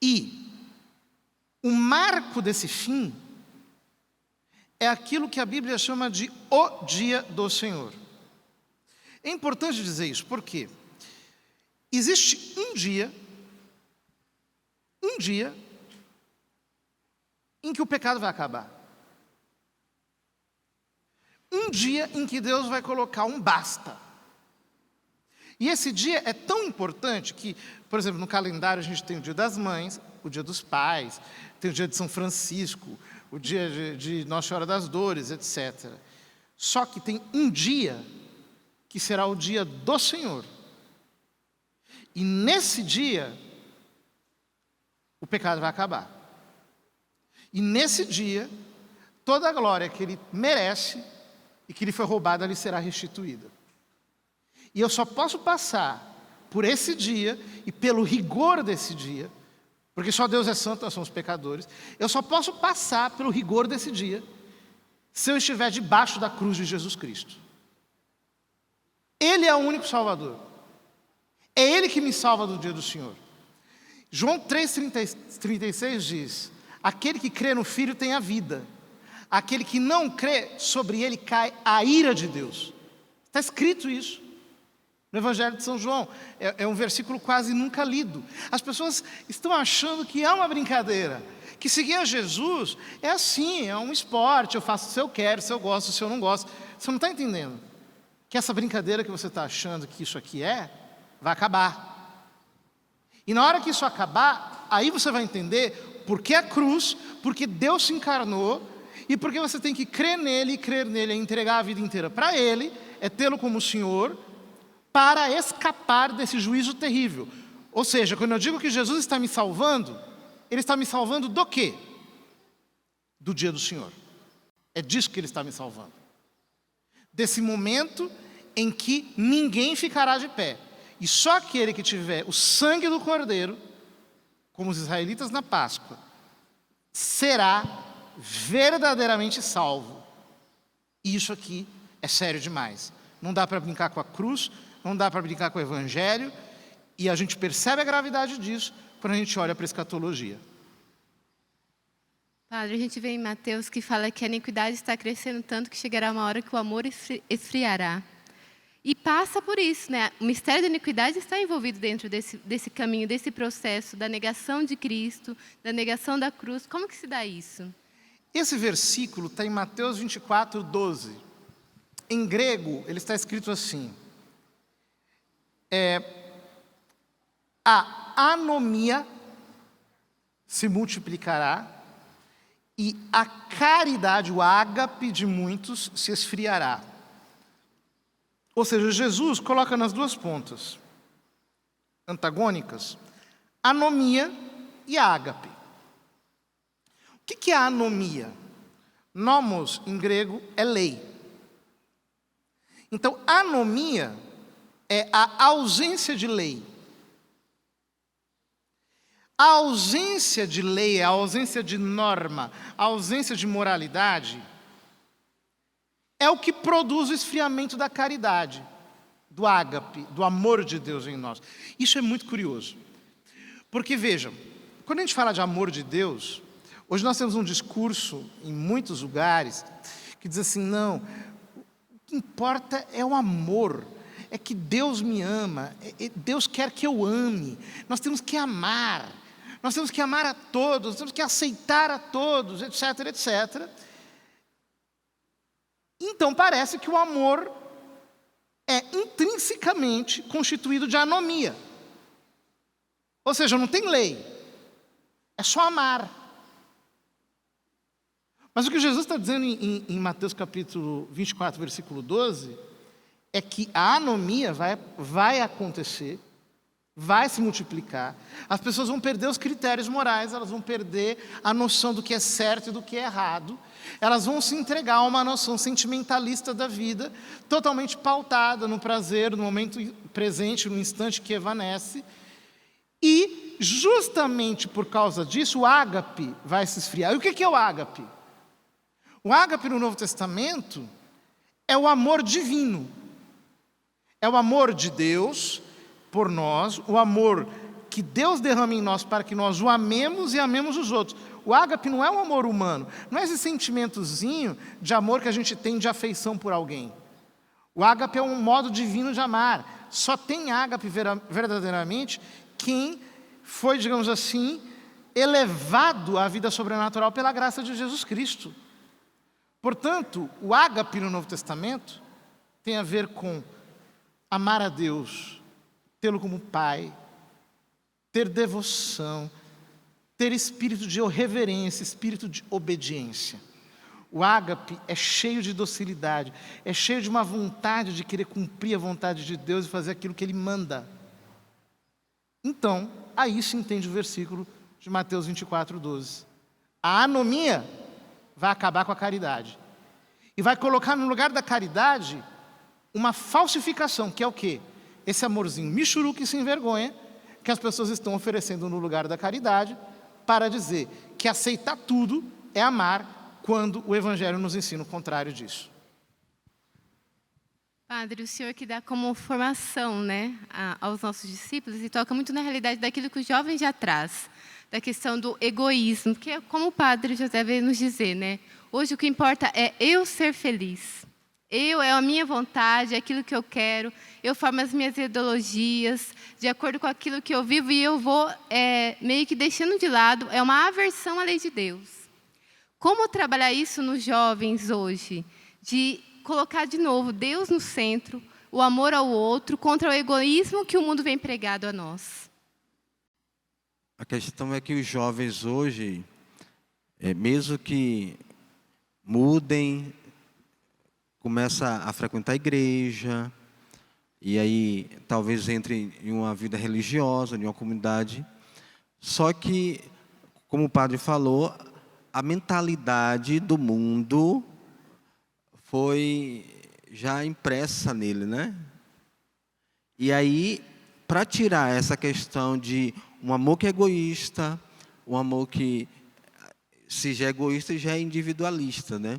E o marco desse fim é aquilo que a Bíblia chama de o dia do Senhor. É importante dizer isso, porque existe um dia em que o pecado vai acabar. Um dia em que Deus vai colocar um basta. E esse dia é tão importante que, por exemplo, no calendário a gente tem o Dia das Mães, o Dia dos Pais, tem o Dia de São Francisco, o Dia de Nossa Senhora das Dores, etc. Só que tem um dia que será o dia do Senhor. E nesse dia, o pecado vai acabar. E nesse dia, toda a glória que ele merece e que lhe foi roubada lhe será restituída. E eu só posso passar por esse dia e pelo rigor desse dia, porque só Deus é santo, nós somos pecadores, eu só posso passar pelo rigor desse dia se eu estiver debaixo da cruz de Jesus Cristo. Ele é o único Salvador. É Ele que me salva do dia do Senhor. João 3,36 diz: aquele que crê no Filho tem a vida. Aquele que não crê, sobre ele cai a ira de Deus. Está escrito isso no Evangelho de São João. É um versículo quase nunca lido. As pessoas estão achando que é uma brincadeira, que seguir a Jesus é assim, é um esporte, eu faço se eu quero, se eu gosto, se eu não gosto. Você não está entendendo que essa brincadeira que você está achando que isso aqui vai acabar. E na hora que isso acabar, aí você vai entender por que a cruz, porque Deus se encarnou, e porque você tem que crer nele, e crer nele é entregar a vida inteira para ele, é tê-lo como Senhor, para escapar desse juízo terrível. Ou seja, quando eu digo que Jesus está me salvando, Ele está me salvando do quê? Do dia do Senhor. É disso que Ele está me salvando. Desse momento em que ninguém ficará de pé. E só aquele que tiver o sangue do Cordeiro, como os israelitas na Páscoa, será verdadeiramente salvo. E isso aqui é sério demais. Não dá para brincar com a cruz, não dá para brincar com o Evangelho, e a gente percebe a gravidade disso quando a gente olha para a escatologia. Padre, a gente vê em Mateus que fala que a iniquidade está crescendo tanto que chegará uma hora que o amor esfriará. E passa por isso, né? O mistério da iniquidade está envolvido dentro desse caminho, desse processo da negação de Cristo, da negação da cruz. Como que se dá isso? Esse versículo está em Mateus 24, 12. Em grego, ele está escrito assim: a anomia se multiplicará e a caridade, o ágape de muitos se esfriará. Ou seja, Jesus coloca nas duas pontas antagônicas anomia e ágape. O que é a anomia? Nomos, em grego, é lei. Então, anomia é a ausência de lei. A ausência de lei, a ausência de norma, a ausência de moralidade é o que produz o esfriamento da caridade, do ágape, do amor de Deus em nós. Isso é muito curioso. Porque, vejam, quando a gente fala de amor de Deus, hoje nós temos um discurso em muitos lugares que diz assim: não, o que importa é o amor, é que Deus me ama, Deus quer que eu ame, nós temos que amar, nós temos que amar a todos, nós temos que aceitar a todos, etc, etc. Então parece que o amor é intrinsecamente constituído de anomia. Ou seja, não tem lei, é só amar. Mas o que Jesus está dizendo em Mateus capítulo 24, versículo 12, é que a anomia vai acontecer, vai se multiplicar, as pessoas vão perder os critérios morais, elas vão perder a noção do que é certo e do que é errado, elas vão se entregar a uma noção sentimentalista da vida, totalmente pautada no prazer, no momento presente, no instante que evanece, e justamente por causa disso o ágape vai se esfriar. E o que é o ágape? O ágape no Novo Testamento é o amor divino, é o amor de Deus por nós, o amor que Deus derrama em nós para que nós o amemos e amemos os outros. O ágape não é um amor humano, não é esse sentimentozinho de amor que a gente tem de afeição por alguém. O ágape é um modo divino de amar. Só tem ágape verdadeiramente quem foi, digamos assim, elevado à vida sobrenatural pela graça de Jesus Cristo. Portanto, o ágape no Novo Testamento tem a ver com amar a Deus, tê-lo como Pai, ter devoção, ter espírito de reverência, espírito de obediência. O ágape é cheio de docilidade, é cheio de uma vontade de querer cumprir a vontade de Deus e fazer aquilo que Ele manda. Então, aí se entende o versículo de Mateus 24, 12. A anomia vai acabar com a caridade. E vai colocar no lugar da caridade uma falsificação, que é o quê? Esse amorzinho michuruca e sem vergonha que as pessoas estão oferecendo no lugar da caridade para dizer que aceitar tudo é amar, quando o Evangelho nos ensina o contrário disso. Padre, o senhor que dá como formação, né, aos nossos discípulos e toca muito na realidade daquilo que os jovens já traz, da questão do egoísmo, porque como o Padre José veio nos dizer, né, hoje o que importa é eu ser feliz. É a minha vontade, é aquilo que eu quero, eu formo as minhas ideologias de acordo com aquilo que eu vivo e eu vou meio que deixando de lado, é uma aversão à lei de Deus. Como trabalhar isso nos jovens hoje? De colocar de novo Deus no centro, o amor ao outro, contra o egoísmo que o mundo vem pregado a nós. A questão é que os jovens hoje, mesmo que mudem, começam a frequentar a igreja, e aí talvez entrem em uma vida religiosa, em uma comunidade, só que, como o padre falou, a mentalidade do mundo foi já impressa nele, né? E aí, para tirar essa questão de um amor que é egoísta, um amor que, se já é egoísta, já é individualista, né?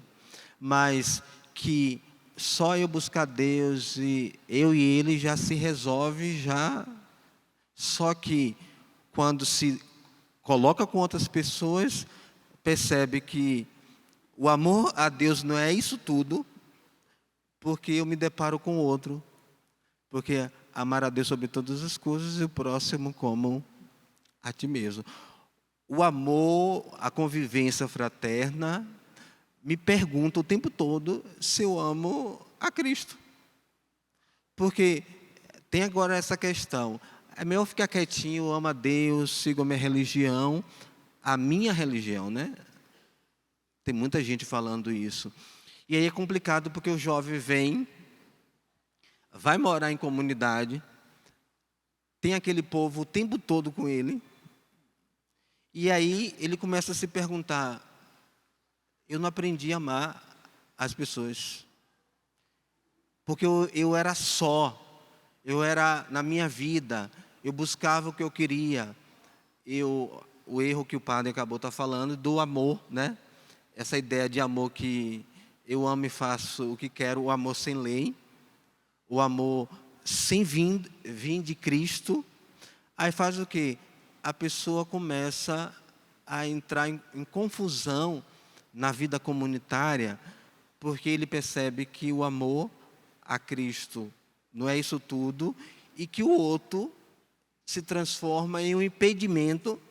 Mas que só eu buscar Deus e eu e Ele já se resolve já. Só que quando se coloca com outras pessoas, percebe que o amor a Deus não é isso tudo, porque eu me deparo com o outro. Porque amar a Deus sobre todas as coisas e o próximo como a ti mesmo. O amor, a convivência fraterna, me pergunta o tempo todo se eu amo a Cristo. Porque tem agora essa questão, é melhor ficar quietinho, eu amo a Deus, sigo a minha religião, né? Tem muita gente falando isso. E aí é complicado porque o jovem vem, vai morar em comunidade, tem aquele povo o tempo todo com ele, e aí ele começa a se perguntar, eu não aprendi a amar as pessoas, porque eu era só, eu era na minha vida, eu buscava o que eu queria, o erro que o padre acabou de falando, do amor, né? Essa ideia de amor que eu amo e faço o que quero, o amor sem lei, o amor sem vir de Cristo, aí faz o quê? A pessoa começa a entrar em confusão na vida comunitária, porque ele percebe que o amor a Cristo não é isso tudo, e que o outro se transforma em um impedimento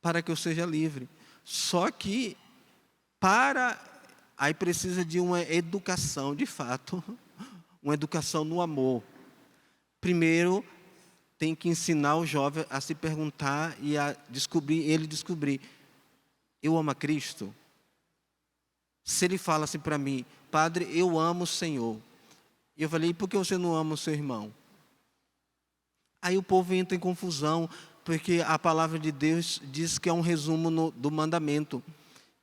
para que eu seja livre. Só que aí precisa de uma educação, de fato, uma educação no amor. Primeiro, tem que ensinar o jovem a se perguntar e a descobrir, eu amo a Cristo? Se ele fala assim para mim, padre, eu amo o Senhor. E eu falei, por que você não ama o seu irmão? Aí o povo entra em confusão, porque a palavra de Deus diz que é um resumo do mandamento,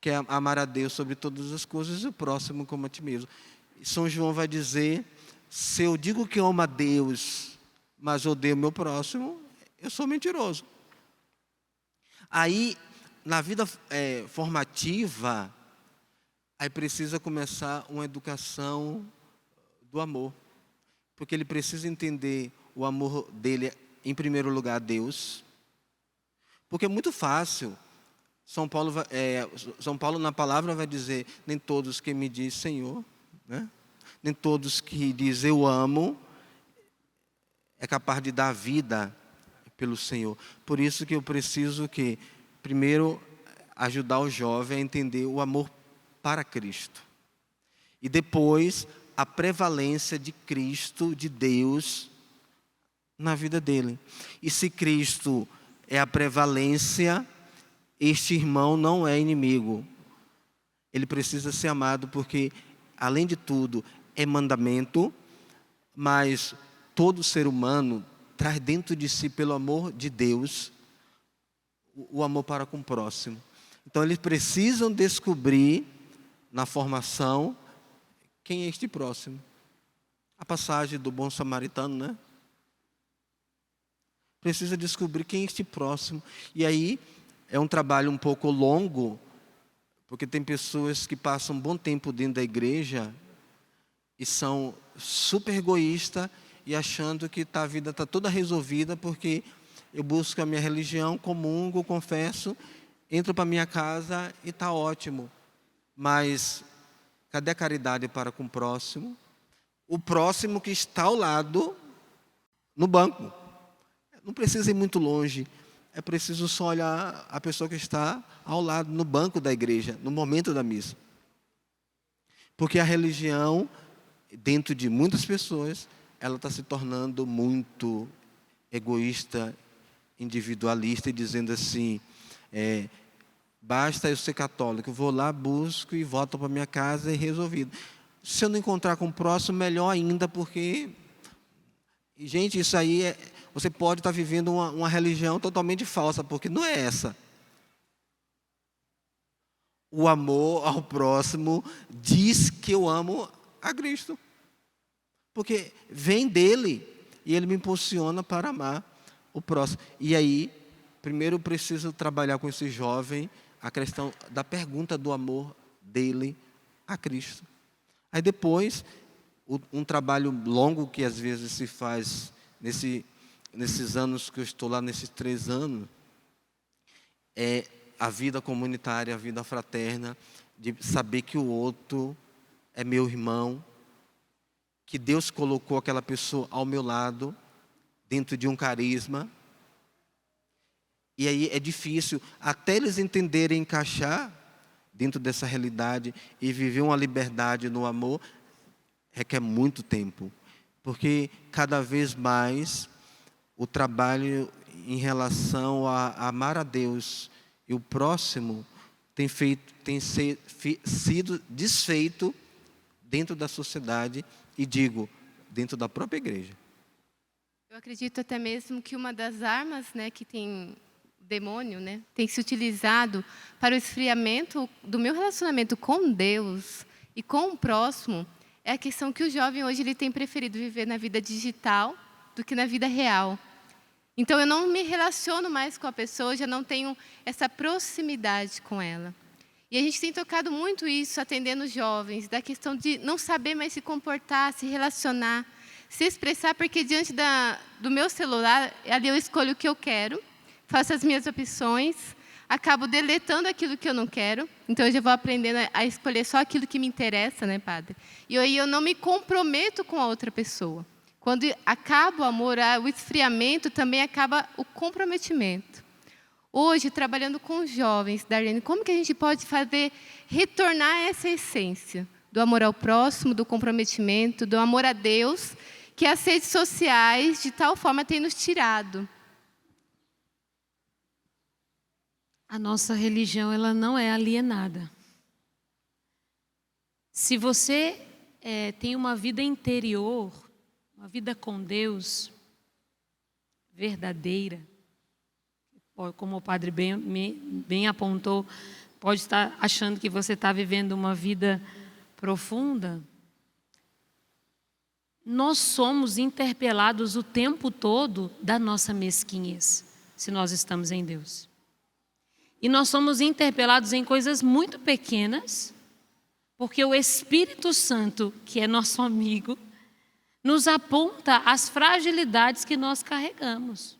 que é amar a Deus sobre todas as coisas e o próximo como a ti mesmo. São João vai dizer, se eu digo que amo a Deus, mas odeio o meu próximo, eu sou mentiroso. Aí, na vida formativa, aí precisa começar uma educação do amor. Porque ele precisa entender o amor dele, em primeiro lugar, a Deus. Porque é muito fácil. São Paulo na palavra vai dizer, nem todos que me dizem Senhor, né? Nem todos que dizem eu amo, é capaz de dar vida pelo Senhor. Por isso que eu preciso primeiro, ajudar o jovem a entender o amor para Cristo. E depois, a prevalência de Cristo, de Deus, na vida dele. E se Cristo é a prevalência, este irmão não é inimigo. Ele precisa ser amado porque, além de tudo, é mandamento, mas todo ser humano traz dentro de si, pelo amor de Deus, o amor para com o próximo. Então, eles precisam descobrir, na formação, quem é este próximo. A passagem do bom samaritano, né? Precisa descobrir quem é este próximo. E aí, é um trabalho um pouco longo, porque tem pessoas que passam um bom tempo dentro da igreja e são super egoístas e achando que a vida está toda resolvida porque eu busco a minha religião, comungo, confesso, entro para a minha casa e está ótimo. Mas cadê a caridade para com o próximo? O próximo que está ao lado, no banco. Não precisa ir muito longe. É preciso só olhar a pessoa que está ao lado, no banco da igreja, no momento da missa. Porque a religião, dentro de muitas pessoas, ela está se tornando muito egoísta, individualista, e dizendo assim, basta eu ser católico, vou lá, busco e volto para minha casa e resolvido. Se eu não encontrar com o próximo, melhor ainda, porque, gente, isso aí você pode estar vivendo uma religião totalmente falsa, porque não é essa. O amor ao próximo diz que eu amo a Cristo. Porque vem dele e ele me impulsiona para amar o próximo. E aí, primeiro eu preciso trabalhar com esse jovem a questão da pergunta do amor dele a Cristo. Aí depois, um trabalho longo que às vezes se faz nesses anos que eu estou lá, nesses 3 anos, é a vida comunitária, a vida fraterna, de saber que o outro é meu irmão, que Deus colocou aquela pessoa ao meu lado, dentro de um carisma. E aí é difícil, até eles entenderem, encaixar dentro dessa realidade e viver uma liberdade no amor, requer muito tempo. Porque cada vez mais o trabalho em relação a amar a Deus e o próximo tem sido desfeito dentro da sociedade e digo, dentro da própria igreja. Eu acredito até mesmo que uma das armas, né, que tem o demônio, né, tem se utilizado para o esfriamento do meu relacionamento com Deus e com o próximo, é a questão que o jovem hoje ele tem preferido viver na vida digital do que na vida real. Então, eu não me relaciono mais com a pessoa, já não tenho essa proximidade com ela. E a gente tem tocado muito isso, atendendo os jovens, da questão de não saber mais se comportar, se relacionar, se expressar, porque diante do meu celular, ali eu escolho o que eu quero, faço as minhas opções, acabo deletando aquilo que eu não quero, então eu já vou aprendendo a escolher só aquilo que me interessa, né, padre? E aí eu não me comprometo com a outra pessoa. Quando acaba o amor, o esfriamento, também acaba o comprometimento. hoje, trabalhando com jovens, Darlene, como que a gente pode fazer retornar essa essência do amor ao próximo, do comprometimento, do amor a Deus, que as redes sociais, de tal forma, têm nos tirado? A nossa religião, ela não é alienada. Se você tem uma vida interior, uma vida com Deus, verdadeira, como o padre bem apontou, pode estar achando que você está vivendo uma vida profunda. Nós somos interpelados o tempo todo da nossa mesquinhez, se nós estamos em Deus. E nós somos interpelados em coisas muito pequenas, porque o Espírito Santo, que é nosso amigo, nos aponta as fragilidades que nós carregamos.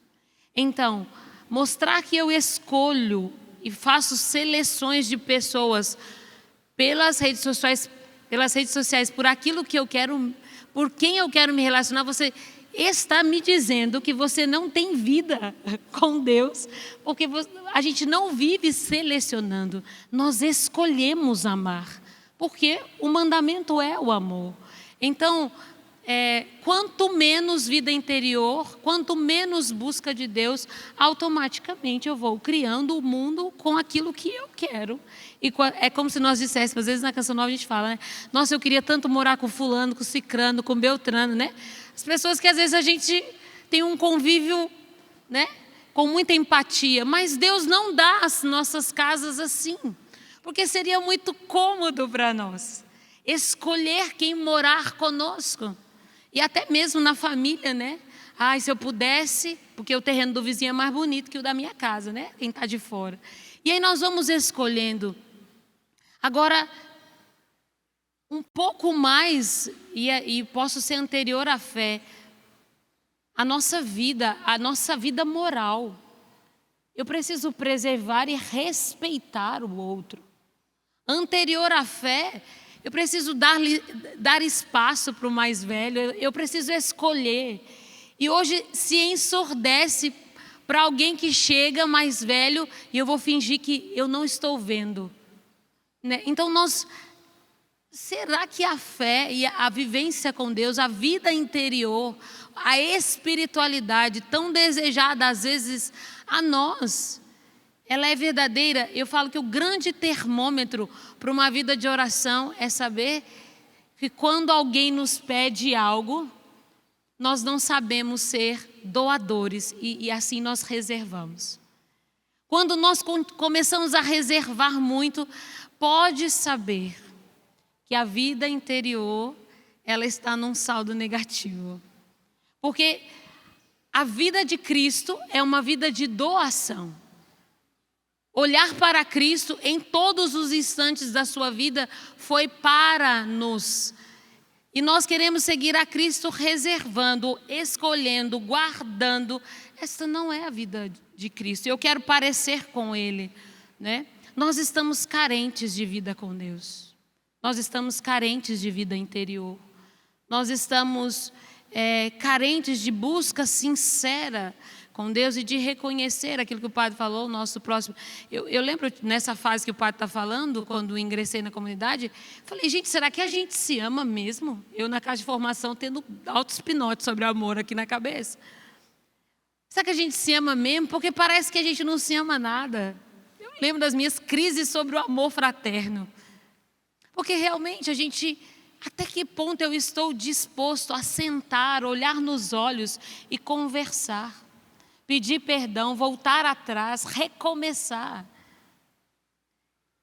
Então, mostrar que eu escolho e faço seleções de pessoas pelas redes sociais, por aquilo que eu quero, por quem eu quero me relacionar, você está me dizendo que você não tem vida com Deus, porque a gente não vive selecionando, nós escolhemos amar, porque o mandamento é o amor. Então, quanto menos vida interior, quanto menos busca de Deus, automaticamente eu vou criando o mundo com aquilo que eu quero. E é como se nós disséssemos, às vezes na Canção Nova a gente fala, né? Nossa, eu queria tanto morar com fulano, com cicrano, com beltrano, né? As pessoas que às vezes a gente tem um convívio, né, com muita empatia, mas Deus não dá as nossas casas assim, porque seria muito cômodo para nós escolher quem morar conosco. E até mesmo na família, né? Ai, se eu pudesse, porque o terreno do vizinho é mais bonito que o da minha casa, né? Quem está de fora. E aí nós vamos escolhendo. Agora, um pouco mais, e posso ser anterior à fé, a nossa vida moral. Eu preciso preservar e respeitar o outro. Anterior à fé, eu preciso dar espaço para o mais velho, eu preciso escolher. E hoje se ensurdece para alguém que chega mais velho e eu vou fingir que eu não estou vendo. Né? Então será que a fé e a vivência com Deus, a vida interior, a espiritualidade tão desejada às vezes a nós, ela é verdadeira? Eu falo que o grande termômetro para uma vida de oração é saber que quando alguém nos pede algo, nós não sabemos ser doadores e assim nós reservamos. Quando nós começamos a reservar muito, pode saber que a vida interior, ela está num saldo negativo. Porque a vida de Cristo é uma vida de doação. Olhar para Cristo em todos os instantes da sua vida foi para nos. E nós queremos seguir a Cristo reservando, escolhendo, guardando. Essa não é a vida de Cristo. Eu quero parecer com Ele, né? Nós estamos carentes de vida com Deus. Nós estamos carentes de vida interior. Nós estamos carentes de busca sincera com Deus e de reconhecer aquilo que o padre falou, o nosso próximo. Eu lembro nessa fase que o padre está falando, quando ingressei na comunidade, falei, gente, será que a gente se ama mesmo? Eu na casa de formação tendo altos pinotes sobre amor aqui na cabeça. Será que a gente se ama mesmo? Porque parece que a gente não se ama nada. Eu lembro das minhas crises sobre o amor fraterno. Porque realmente a gente, até que ponto eu estou disposto a sentar, olhar nos olhos e conversar? Pedir perdão, voltar atrás, recomeçar.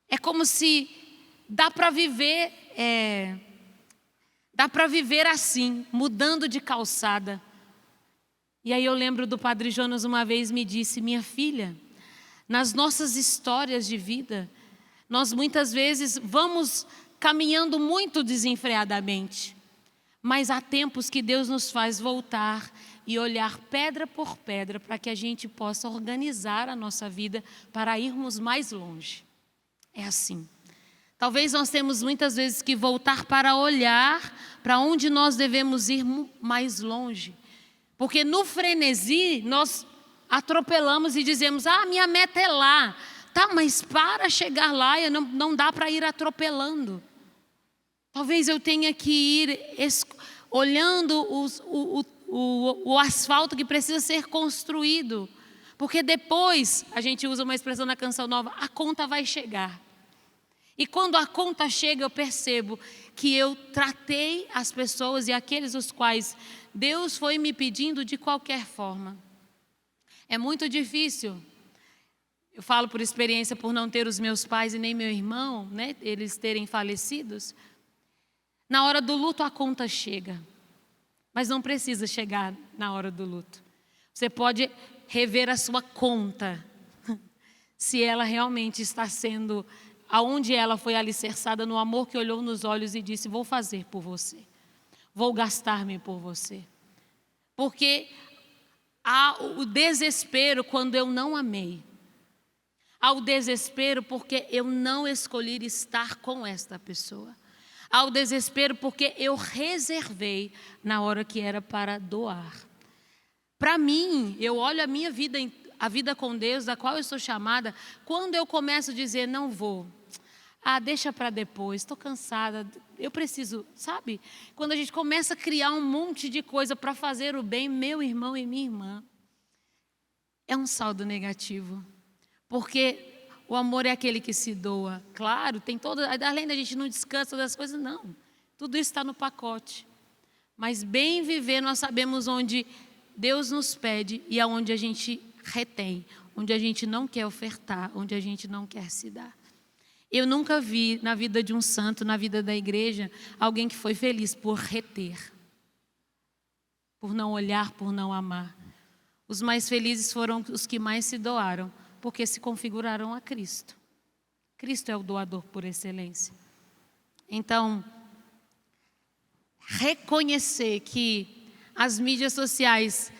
É como se dá para viver assim, mudando de calçada. E aí eu lembro do padre Jonas uma vez me disse, minha filha, nas nossas histórias de vida, nós muitas vezes vamos caminhando muito desenfreadamente, mas há tempos que Deus nos faz voltar e olhar pedra por pedra para que a gente possa organizar a nossa vida para irmos mais longe. É assim. Talvez nós temos muitas vezes que voltar para olhar para onde nós devemos ir mais longe. Porque no frenesi nós atropelamos e dizemos: ah, minha meta é lá. Tá, mas para chegar lá, não dá para ir atropelando. Talvez eu tenha que ir olhando o asfalto que precisa ser construído. Porque depois, a gente usa uma expressão na Canção Nova, a conta vai chegar. E quando a conta chega, eu percebo que eu tratei as pessoas e aqueles os quais Deus foi me pedindo de qualquer forma. É muito difícil. Eu falo por experiência, por não ter os meus pais e nem meu irmão, né, eles terem falecidos. Na hora do luto a conta chega, mas não precisa chegar na hora do luto. Você pode rever a sua conta, se ela realmente está sendo, aonde ela foi alicerçada no amor que olhou nos olhos e disse: vou fazer por você, vou gastar-me por você. Porque há o desespero quando eu não amei. Há o desespero porque eu não escolhi estar com esta pessoa. Há o desespero porque eu reservei na hora que era para doar. Para mim, eu olho a minha vida, a vida com Deus, da qual eu sou chamada, quando eu começo a dizer: não vou. Ah, deixa para depois, estou cansada, eu preciso, sabe? Quando a gente começa a criar um monte de coisa para fazer o bem, meu irmão e minha irmã, é um saldo negativo. Porque o amor é aquele que se doa. Claro, tem além da gente não descansa das coisas, não. Tudo isso está no pacote. Mas bem viver, nós sabemos onde Deus nos pede e aonde a gente retém, onde a gente não quer ofertar, onde a gente não quer se dar. Eu nunca vi na vida de um santo, na vida da igreja, alguém que foi feliz por reter, por não olhar, por não amar. Os mais felizes foram os que mais se doaram, porque se configuraram a Cristo. Cristo é o doador por excelência. Então, reconhecer que as mídias sociais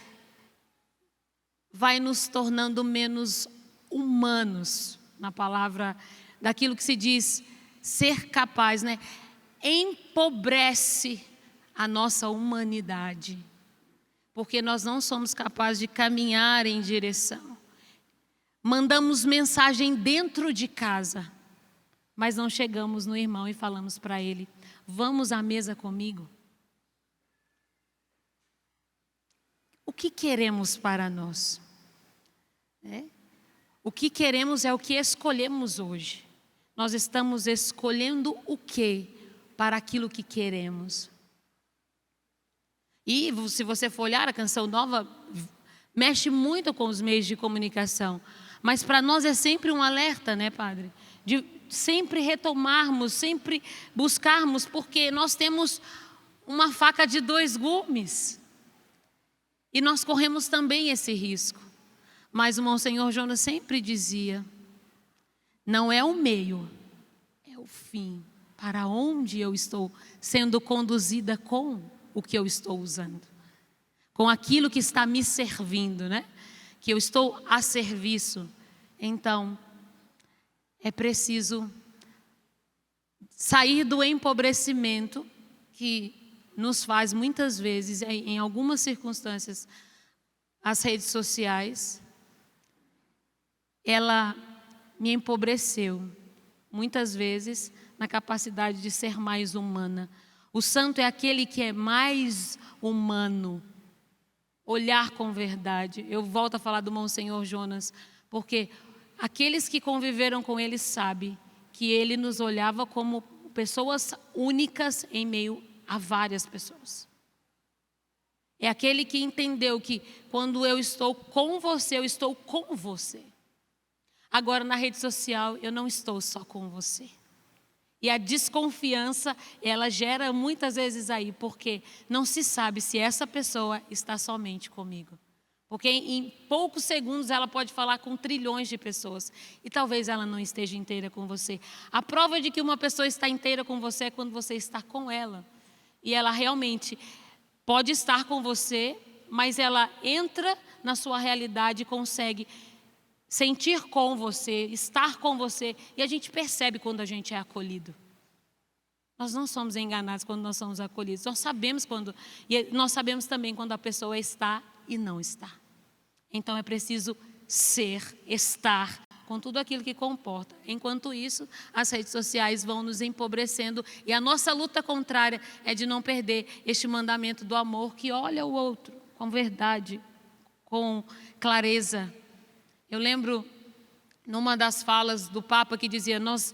vai nos tornando menos humanos, na palavra daquilo que se diz ser capaz, né? Empobrece a nossa humanidade, porque nós não somos capazes de caminhar em direção. Mandamos mensagem dentro de casa, mas não chegamos no irmão e falamos para ele: vamos à mesa comigo? O que queremos para nós? O que queremos é o que escolhemos hoje. Nós estamos escolhendo o que para aquilo que queremos. E se você for olhar, a Canção Nova mexe muito com os meios de comunicação. Mas para nós é sempre um alerta, né, Padre? De sempre retomarmos, sempre buscarmos, porque nós temos uma faca de dois gumes. E nós corremos também esse risco. Mas o Monsenhor Jonas sempre dizia: não é o meio, é o fim. Para onde eu estou sendo conduzida com o que eu estou usando. Com aquilo que está me servindo, né? Que eu estou a serviço. Então, é preciso sair do empobrecimento que nos faz muitas vezes, em algumas circunstâncias, as redes sociais. Ela me empobreceu, muitas vezes, na capacidade de ser mais humana. O santo é aquele que é mais humano, olhar com verdade. Eu volto a falar do Monsenhor Jonas, porque aqueles que conviveram com ele sabem que ele nos olhava como pessoas únicas em meio a várias pessoas. É aquele que entendeu que quando eu estou com você, eu estou com você. Agora, na rede social, eu não estou só com você. E a desconfiança, ela gera muitas vezes aí, porque não se sabe se essa pessoa está somente comigo. Porque em poucos segundos ela pode falar com trilhões de pessoas. E talvez ela não esteja inteira com você. A prova de que uma pessoa está inteira com você é quando você está com ela. E ela realmente pode estar com você, mas ela entra na sua realidade e consegue sentir com você, estar com você, e a gente percebe quando a gente é acolhido. Nós não somos enganados quando nós somos acolhidos. Nós sabemos quando, e nós sabemos também quando a pessoa está e não está. Então é preciso ser, estar, com tudo aquilo que comporta. Enquanto isso, as redes sociais vão nos empobrecendo e a nossa luta contrária é de não perder este mandamento do amor que olha o outro com verdade, com clareza. Eu lembro numa das falas do Papa que dizia: nós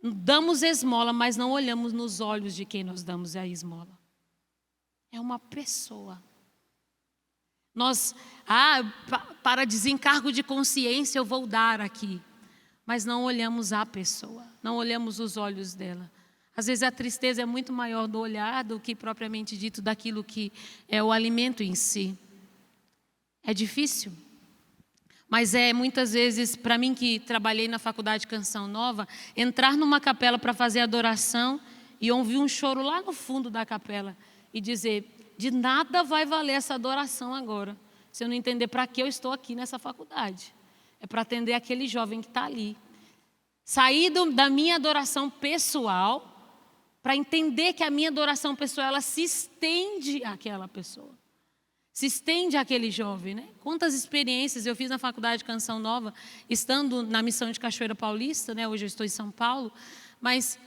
damos esmola, mas não olhamos nos olhos de quem nós damos a esmola. É uma pessoa. Nós, para desencargo de consciência eu vou dar aqui, mas não olhamos a pessoa, não olhamos os olhos dela. Às vezes a tristeza é muito maior do olhar do que propriamente dito daquilo que é o alimento em si. É difícil, mas é muitas vezes, para mim que trabalhei na faculdade Canção Nova, entrar numa capela para fazer adoração e ouvir um choro lá no fundo da capela e dizer: de nada vai valer essa adoração agora, se eu não entender para que eu estou aqui nessa faculdade. É para atender aquele jovem que está ali. Sair da minha adoração pessoal para entender que a minha adoração pessoal ela se estende àquela pessoa. Se estende àquele jovem, né? Quantas experiências eu fiz na faculdade Canção Nova, estando na missão de Cachoeira Paulista, né? Hoje eu estou em São Paulo, mas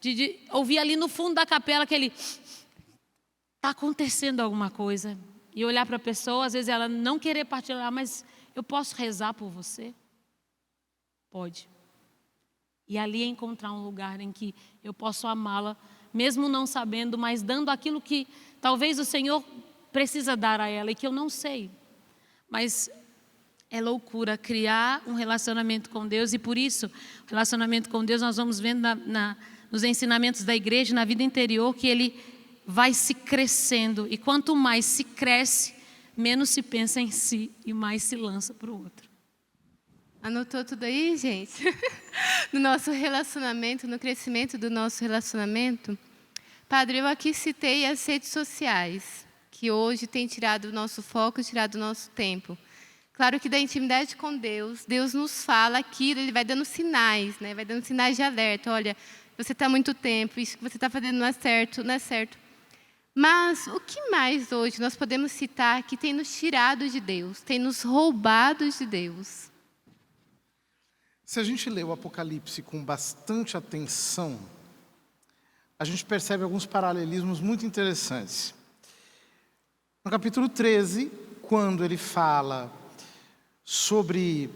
de ouvir ali no fundo da capela aquele... Está acontecendo alguma coisa. E olhar para a pessoa, às vezes ela não querer partilhar, mas eu posso rezar por você? Pode. E ali encontrar um lugar em que eu posso amá-la, mesmo não sabendo, mas dando aquilo que talvez o Senhor precisa dar a ela e que eu não sei. Mas é loucura criar um relacionamento com Deus e por isso, o relacionamento com Deus nós vamos vendo nos ensinamentos da igreja, na vida interior, que ele vai se crescendo e quanto mais se cresce, menos se pensa em si e mais se lança para o outro. Anotou tudo aí, gente? No nosso relacionamento, no crescimento do nosso relacionamento. Padre, eu aqui citei as redes sociais, que hoje tem tirado o nosso foco, tirado o nosso tempo. Claro que da intimidade com Deus, Deus nos fala aquilo, Ele vai dando sinais, né? Vai dando sinais de alerta. Olha, você está há muito tempo, isso que você está fazendo não é certo, não é certo. Mas o que mais hoje nós podemos citar que tem nos tirado de Deus, tem nos roubado de Deus? Se a gente lê o Apocalipse com bastante atenção, a gente percebe alguns paralelismos muito interessantes. No capítulo 13, quando ele fala sobre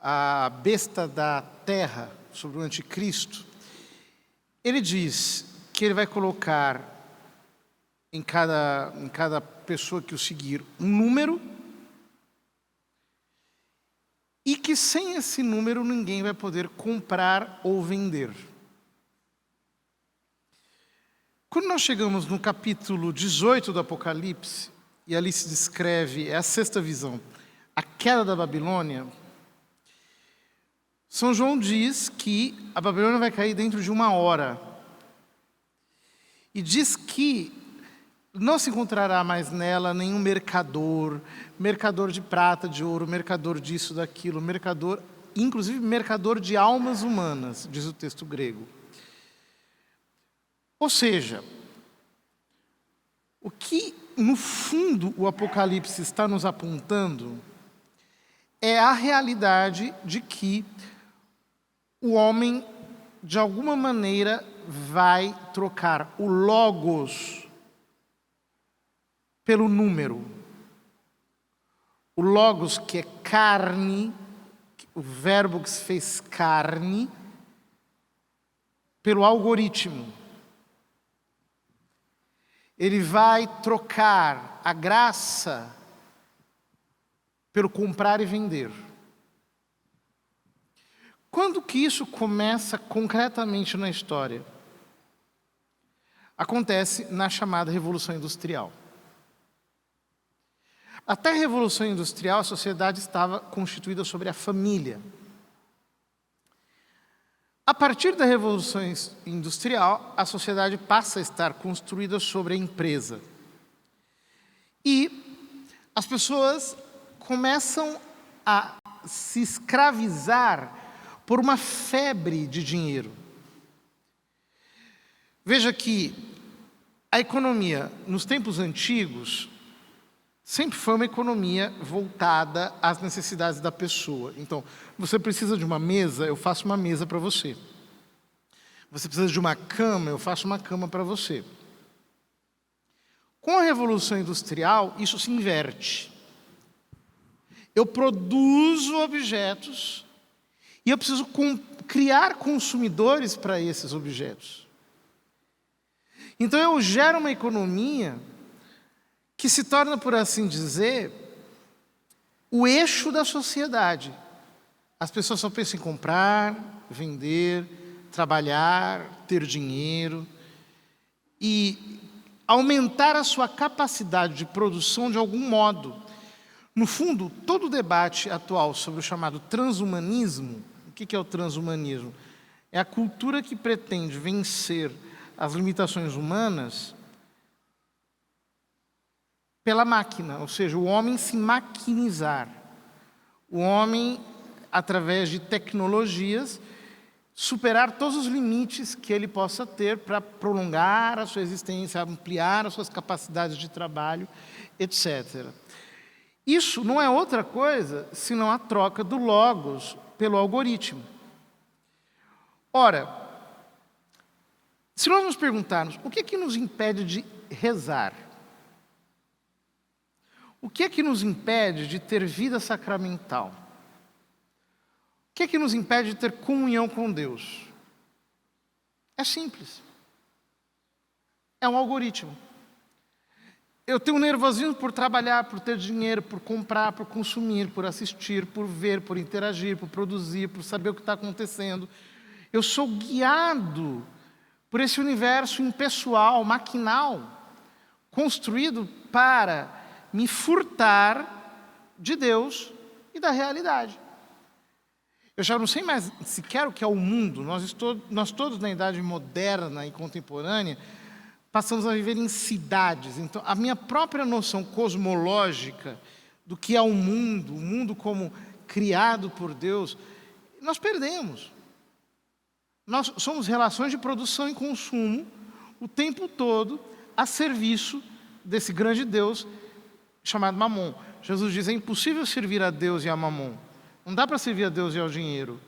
a besta da terra, sobre o anticristo, ele diz que ele vai colocar em cada pessoa que o seguir um número e que sem esse número ninguém vai poder comprar ou vender. Quando nós chegamos no capítulo 18 do Apocalipse, e ali se descreve, é a sexta visão, a queda da Babilônia, São João diz que a Babilônia vai cair dentro de 1 hora. E diz que não se encontrará mais nela nenhum mercador de prata, de ouro, mercador disso, daquilo, mercador, inclusive mercador de almas humanas, diz o texto grego. Ou seja, o que no fundo o Apocalipse está nos apontando é a realidade de que o homem, de alguma maneira, vai trocar o logos pelo número. O logos, que é carne, o verbo que se fez carne, pelo algoritmo. Ele vai trocar a graça pelo comprar e vender. Quando que isso começa concretamente na história? Acontece na chamada Revolução Industrial. Até a Revolução Industrial, a sociedade estava constituída sobre a família. A partir da Revolução Industrial, a sociedade passa a estar construída sobre a empresa. E as pessoas começam a se escravizar por uma febre de dinheiro. Veja que a economia, nos tempos antigos, sempre foi uma economia voltada às necessidades da pessoa. Então, você precisa de uma mesa, eu faço uma mesa para você. Você precisa de uma cama, eu faço uma cama para você. Com a Revolução Industrial, isso se inverte. Eu produzo objetos e eu preciso criar consumidores para esses objetos. Então eu gero uma economia que se torna, por assim dizer, o eixo da sociedade. As pessoas só pensam em comprar, vender, trabalhar, ter dinheiro e aumentar a sua capacidade de produção de algum modo. No fundo, todo o debate atual sobre o chamado transhumanismo, o que é o transhumanismo? É a cultura que pretende vencer as limitações humanas pela máquina, ou seja, o homem se maquinizar. O homem, através de tecnologias, superar todos os limites que ele possa ter para prolongar a sua existência, ampliar as suas capacidades de trabalho, etc. Isso não é outra coisa senão a troca do logos pelo algoritmo. Ora, se nós nos perguntarmos o que é que nos impede de rezar, o que é que nos impede de ter vida sacramental, o que é que nos impede de ter comunhão com Deus? É simples. É um algoritmo. Eu tenho um nervosismo por trabalhar, por ter dinheiro, por comprar, por consumir, por assistir, por ver, por interagir, por produzir, por saber o que está acontecendo. Eu sou guiado por esse universo impessoal, maquinal, construído para me furtar de Deus e da realidade. Eu já não sei mais sequer o que é o mundo. Nós todos, na idade moderna e contemporânea, passamos a viver em cidades. Então, a minha própria noção cosmológica do que é o mundo como criado por Deus, nós perdemos. Nós somos relações de produção e consumo o tempo todo a serviço desse grande Deus chamado Mamon. Jesus diz, é impossível servir a Deus e a Mamon. Não dá para servir a Deus e ao dinheiro.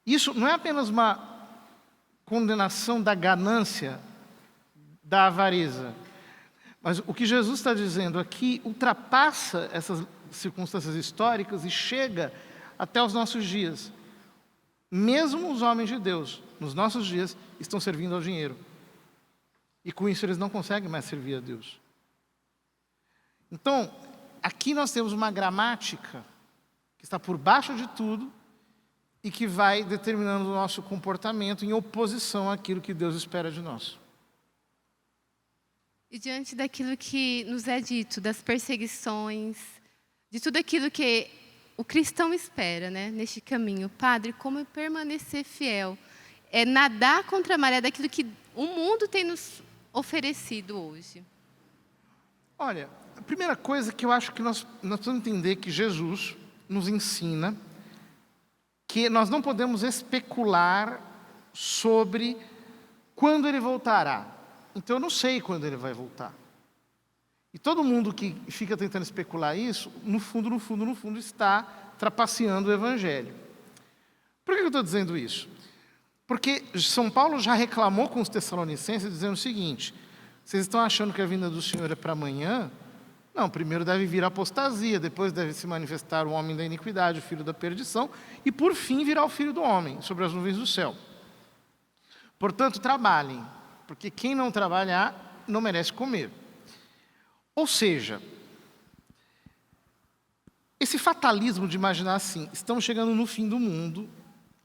Isso não é apenas uma condenação da ganância, da avareza. Mas o que Jesus está dizendo aqui ultrapassa essas circunstâncias históricas e chega até os nossos dias. Mesmo os homens de Deus, nos nossos dias, estão servindo ao dinheiro. E com isso eles não conseguem mais servir a Deus. Então, aqui nós temos uma gramática que está por baixo de tudo e que vai determinando o nosso comportamento em oposição àquilo que Deus espera de nós. E diante daquilo que nos é dito, das perseguições, de tudo aquilo que o cristão espera, né, neste caminho, Padre, como permanecer fiel? É nadar contra a maré daquilo que o mundo tem nos oferecido hoje. Olha, a primeira coisa que eu acho que nós precisamos entender que Jesus nos ensina que nós não podemos especular sobre quando ele voltará. Então eu não sei quando ele vai voltar. E todo mundo que fica tentando especular isso, no fundo, está trapaceando o Evangelho. Por que eu estou dizendo isso? Porque São Paulo já reclamou com os Tessalonicenses dizendo o seguinte, vocês estão achando que a vinda do Senhor é para amanhã? Não, primeiro deve vir a apostasia, depois deve se manifestar o homem da iniquidade, o filho da perdição, e por fim virá o Filho do Homem, sobre as nuvens do céu. Portanto, trabalhem, porque quem não trabalhar não merece comer. Ou seja, esse fatalismo de imaginar assim, estamos chegando no fim do mundo,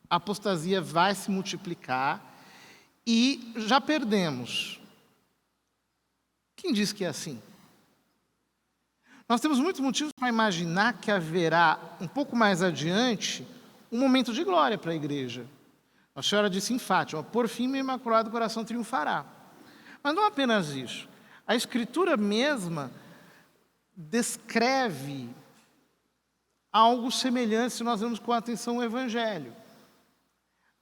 a apostasia vai se multiplicar e já perdemos. Quem diz que é assim? Nós temos muitos motivos para imaginar que haverá, um pouco mais adiante, um momento de glória para a igreja. A Senhora disse em Fátima, por fim, meu Imaculado Coração triunfará. Mas não apenas isso. A Escritura mesma descreve algo semelhante se nós vemos com atenção o Evangelho.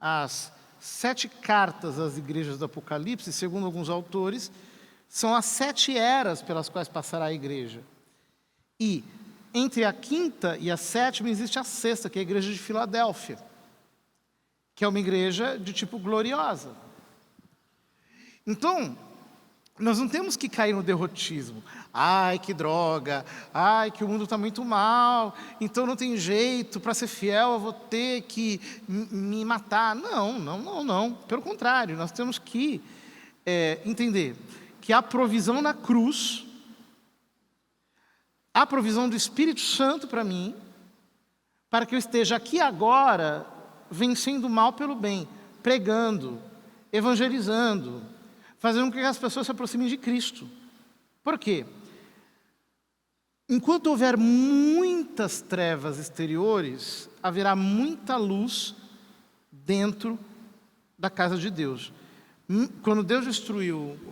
As 7 cartas às igrejas do Apocalipse, segundo alguns autores, são as 7 eras pelas quais passará a igreja. E entre a quinta e a sétima existe a sexta, que é a igreja de Filadélfia, que é uma igreja de tipo gloriosa. Então, nós não temos que cair no derrotismo. Ai, que droga. Ai, que o mundo está muito mal. Então não tem jeito. Para ser fiel, eu vou ter que me matar. Não. Pelo contrário, nós temos que entender que há provisão na cruz, há provisão do Espírito Santo para mim, para que eu esteja aqui agora, vencendo o mal pelo bem, pregando, evangelizando, fazendo com que as pessoas se aproximem de Cristo. Por quê? Enquanto houver muitas trevas exteriores, haverá muita luz dentro da casa de Deus. Quando Deus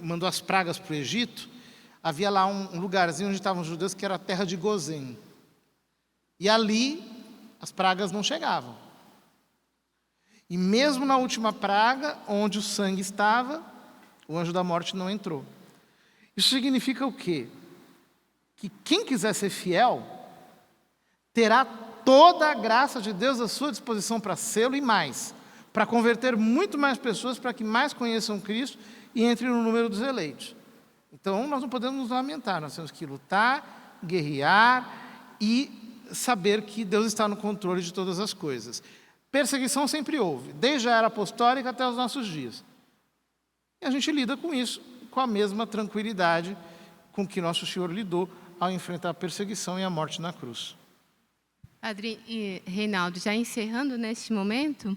mandou as pragas para o Egito, havia lá um lugarzinho onde estavam os judeus, que era a terra de Gozém. E ali as pragas não chegavam. E mesmo na última praga, onde o sangue estava, o anjo da morte não entrou. Isso significa o quê? Que quem quiser ser fiel, terá toda a graça de Deus à sua disposição para sê-lo e mais, para converter muito mais pessoas, para que mais conheçam Cristo e entrem no número dos eleitos. Então, nós não podemos nos lamentar, nós temos que lutar, guerrear e saber que Deus está no controle de todas as coisas. Perseguição sempre houve, desde a era apostólica até os nossos dias. E a gente lida com isso com a mesma tranquilidade com que nosso Senhor lidou ao enfrentar a perseguição e a morte na cruz. Padre Reinaldo, já encerrando neste momento,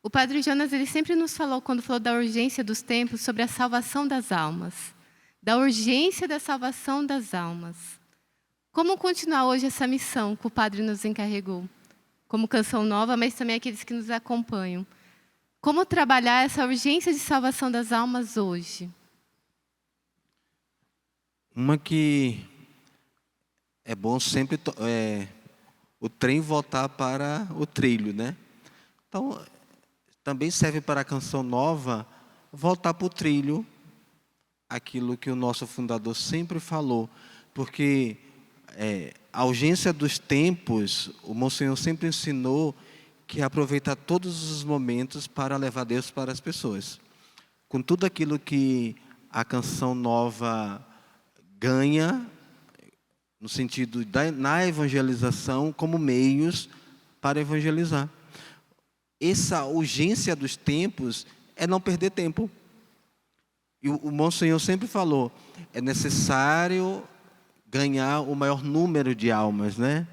o Padre Jonas ele sempre nos falou, quando falou da urgência dos tempos, sobre a salvação das almas, da urgência da salvação das almas. Como continuar hoje essa missão que o Padre nos encarregou? Como Canção Nova, mas também aqueles que nos acompanham. Como trabalhar essa urgência de salvação das almas hoje? Uma que é bom sempre o trem voltar para o trilho, né? Então, também serve para a Canção Nova voltar para o trilho, aquilo que o nosso fundador sempre falou, porque a urgência dos tempos, o Monsenhor sempre ensinou que aproveitar todos os momentos para levar Deus para as pessoas. Com tudo aquilo que a Canção Nova ganha, no sentido na evangelização, como meios para evangelizar. Essa urgência dos tempos é não perder tempo. E o Monsenhor sempre falou, é necessário ganhar o maior número de almas, né?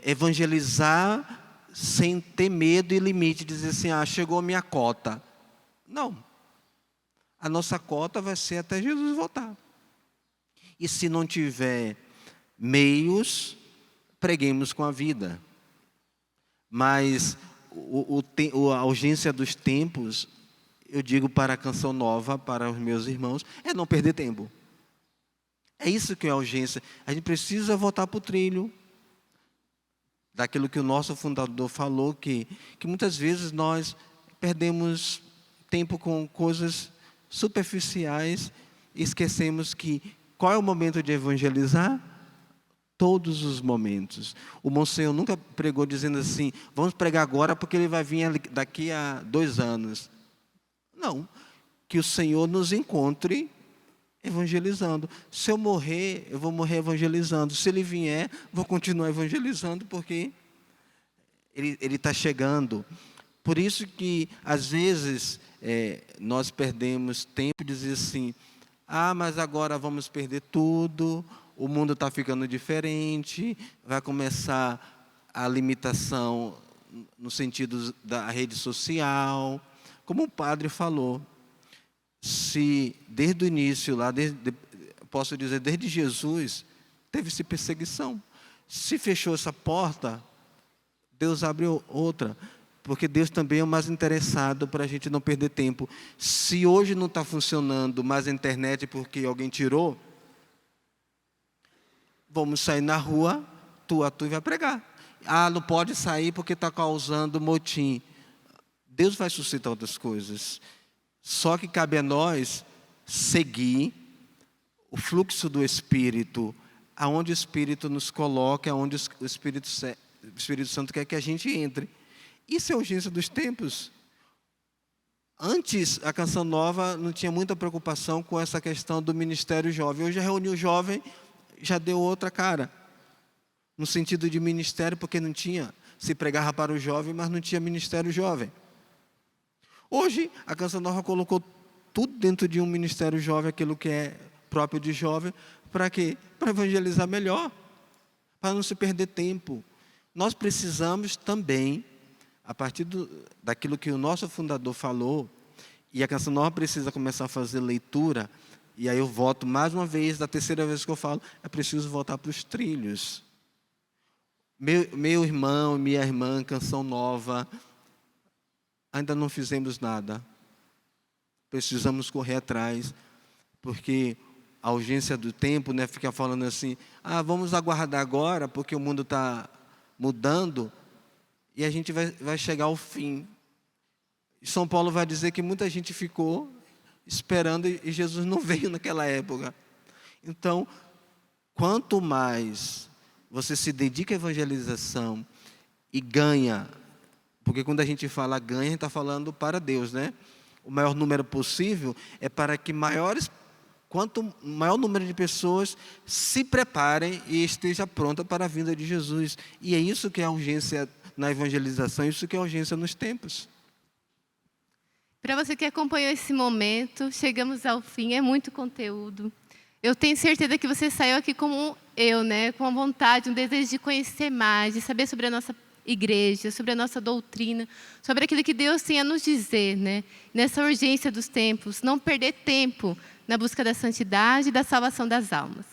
Evangelizar sem ter medo e limite, dizer assim, chegou a minha cota. Não. A nossa cota vai ser até Jesus voltar. E se não tiver meios, preguemos com a vida. Mas a urgência dos tempos, eu digo para a Canção Nova, para os meus irmãos, é não perder tempo. É isso que é a urgência. A gente precisa voltar para o trilho. Daquilo que o nosso fundador falou, que muitas vezes nós perdemos tempo com coisas superficiais e esquecemos que qual é o momento de evangelizar? Todos os momentos. O Monsenhor nunca pregou dizendo assim, vamos pregar agora porque ele vai vir daqui a 2 anos. Não, que o Senhor nos encontre evangelizando. Se eu morrer, eu vou morrer evangelizando. Se ele vier, vou continuar evangelizando, porque ele está chegando. Por isso que, às vezes, nós perdemos tempo de dizer assim, mas agora vamos perder tudo, o mundo está ficando diferente, vai começar a limitação no sentido da rede social. Como o padre falou, se desde o início, posso dizer, desde Jesus, teve-se perseguição. Se fechou essa porta, Deus abre outra. Porque Deus também é o mais interessado para a gente não perder tempo. Se hoje não está funcionando mais a internet porque alguém tirou, vamos sair na rua, tu vai pregar. Não pode sair porque está causando motim. Deus vai suscitar outras coisas. Só que cabe a nós seguir o fluxo do Espírito, aonde o Espírito nos coloca, aonde o Espírito Santo quer que a gente entre. Isso é a urgência dos tempos. Antes, a Canção Nova não tinha muita preocupação com essa questão do ministério jovem. Hoje, a Reunião Jovem já deu outra cara. No sentido de ministério, porque não tinha, se pregava para o jovem, mas não tinha ministério jovem. Hoje, a Canção Nova colocou tudo dentro de um ministério jovem, aquilo que é próprio de jovem. Para quê? Para evangelizar melhor, para não se perder tempo. Nós precisamos também, a partir daquilo que o nosso fundador falou, e a Canção Nova precisa começar a fazer leitura, e aí eu volto mais uma vez, da terceira vez que eu falo, é preciso voltar para os trilhos. Meu irmão, minha irmã, Canção Nova, ainda não fizemos nada. Precisamos correr atrás, porque a urgência do tempo, né, fica falando assim, vamos aguardar agora, porque o mundo está mudando, e a gente vai chegar ao fim. E São Paulo vai dizer que muita gente ficou esperando e Jesus não veio naquela época. Então, quanto mais você se dedica à evangelização e ganha, porque quando a gente fala ganha, a gente está falando para Deus, né? O maior número possível é para que quanto maior número de pessoas se preparem e esteja pronta para a vinda de Jesus. E é isso que é a urgência na evangelização, isso que é a urgência nos tempos. Para você que acompanhou esse momento, chegamos ao fim, é muito conteúdo. Eu tenho certeza que você saiu aqui como eu, né? Com a vontade, um desejo de conhecer mais, de saber sobre a nossa igreja, sobre a nossa doutrina, sobre aquilo que Deus tem a nos dizer, né? Nessa urgência dos tempos, não perder tempo na busca da santidade e da salvação das almas.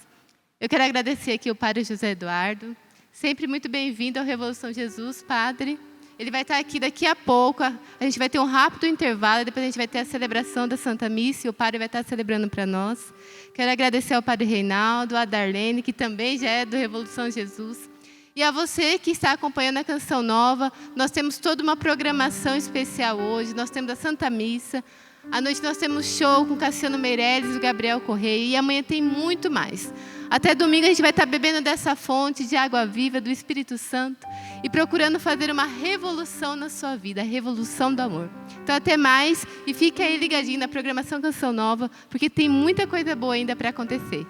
Eu quero agradecer aqui o Padre José Eduardo, sempre muito bem-vindo ao Revolução Jesus, Padre. Ele vai estar aqui daqui a pouco, a gente vai ter um rápido intervalo, depois a gente vai ter a celebração da Santa Missa e o Padre vai estar celebrando para nós. Quero agradecer ao Padre Reinaldo, a Darlene, que também já é do Revolução Jesus. E a você que está acompanhando a Canção Nova, nós temos toda uma programação especial hoje, nós temos a Santa Missa, à noite nós temos show com Cassiano Meirelles e o Gabriel Correia, e amanhã tem muito mais. Até domingo a gente vai estar bebendo dessa fonte de água viva do Espírito Santo e procurando fazer uma revolução na sua vida, a revolução do amor. Então até mais e fique aí ligadinho na programação Canção Nova, porque tem muita coisa boa ainda para acontecer.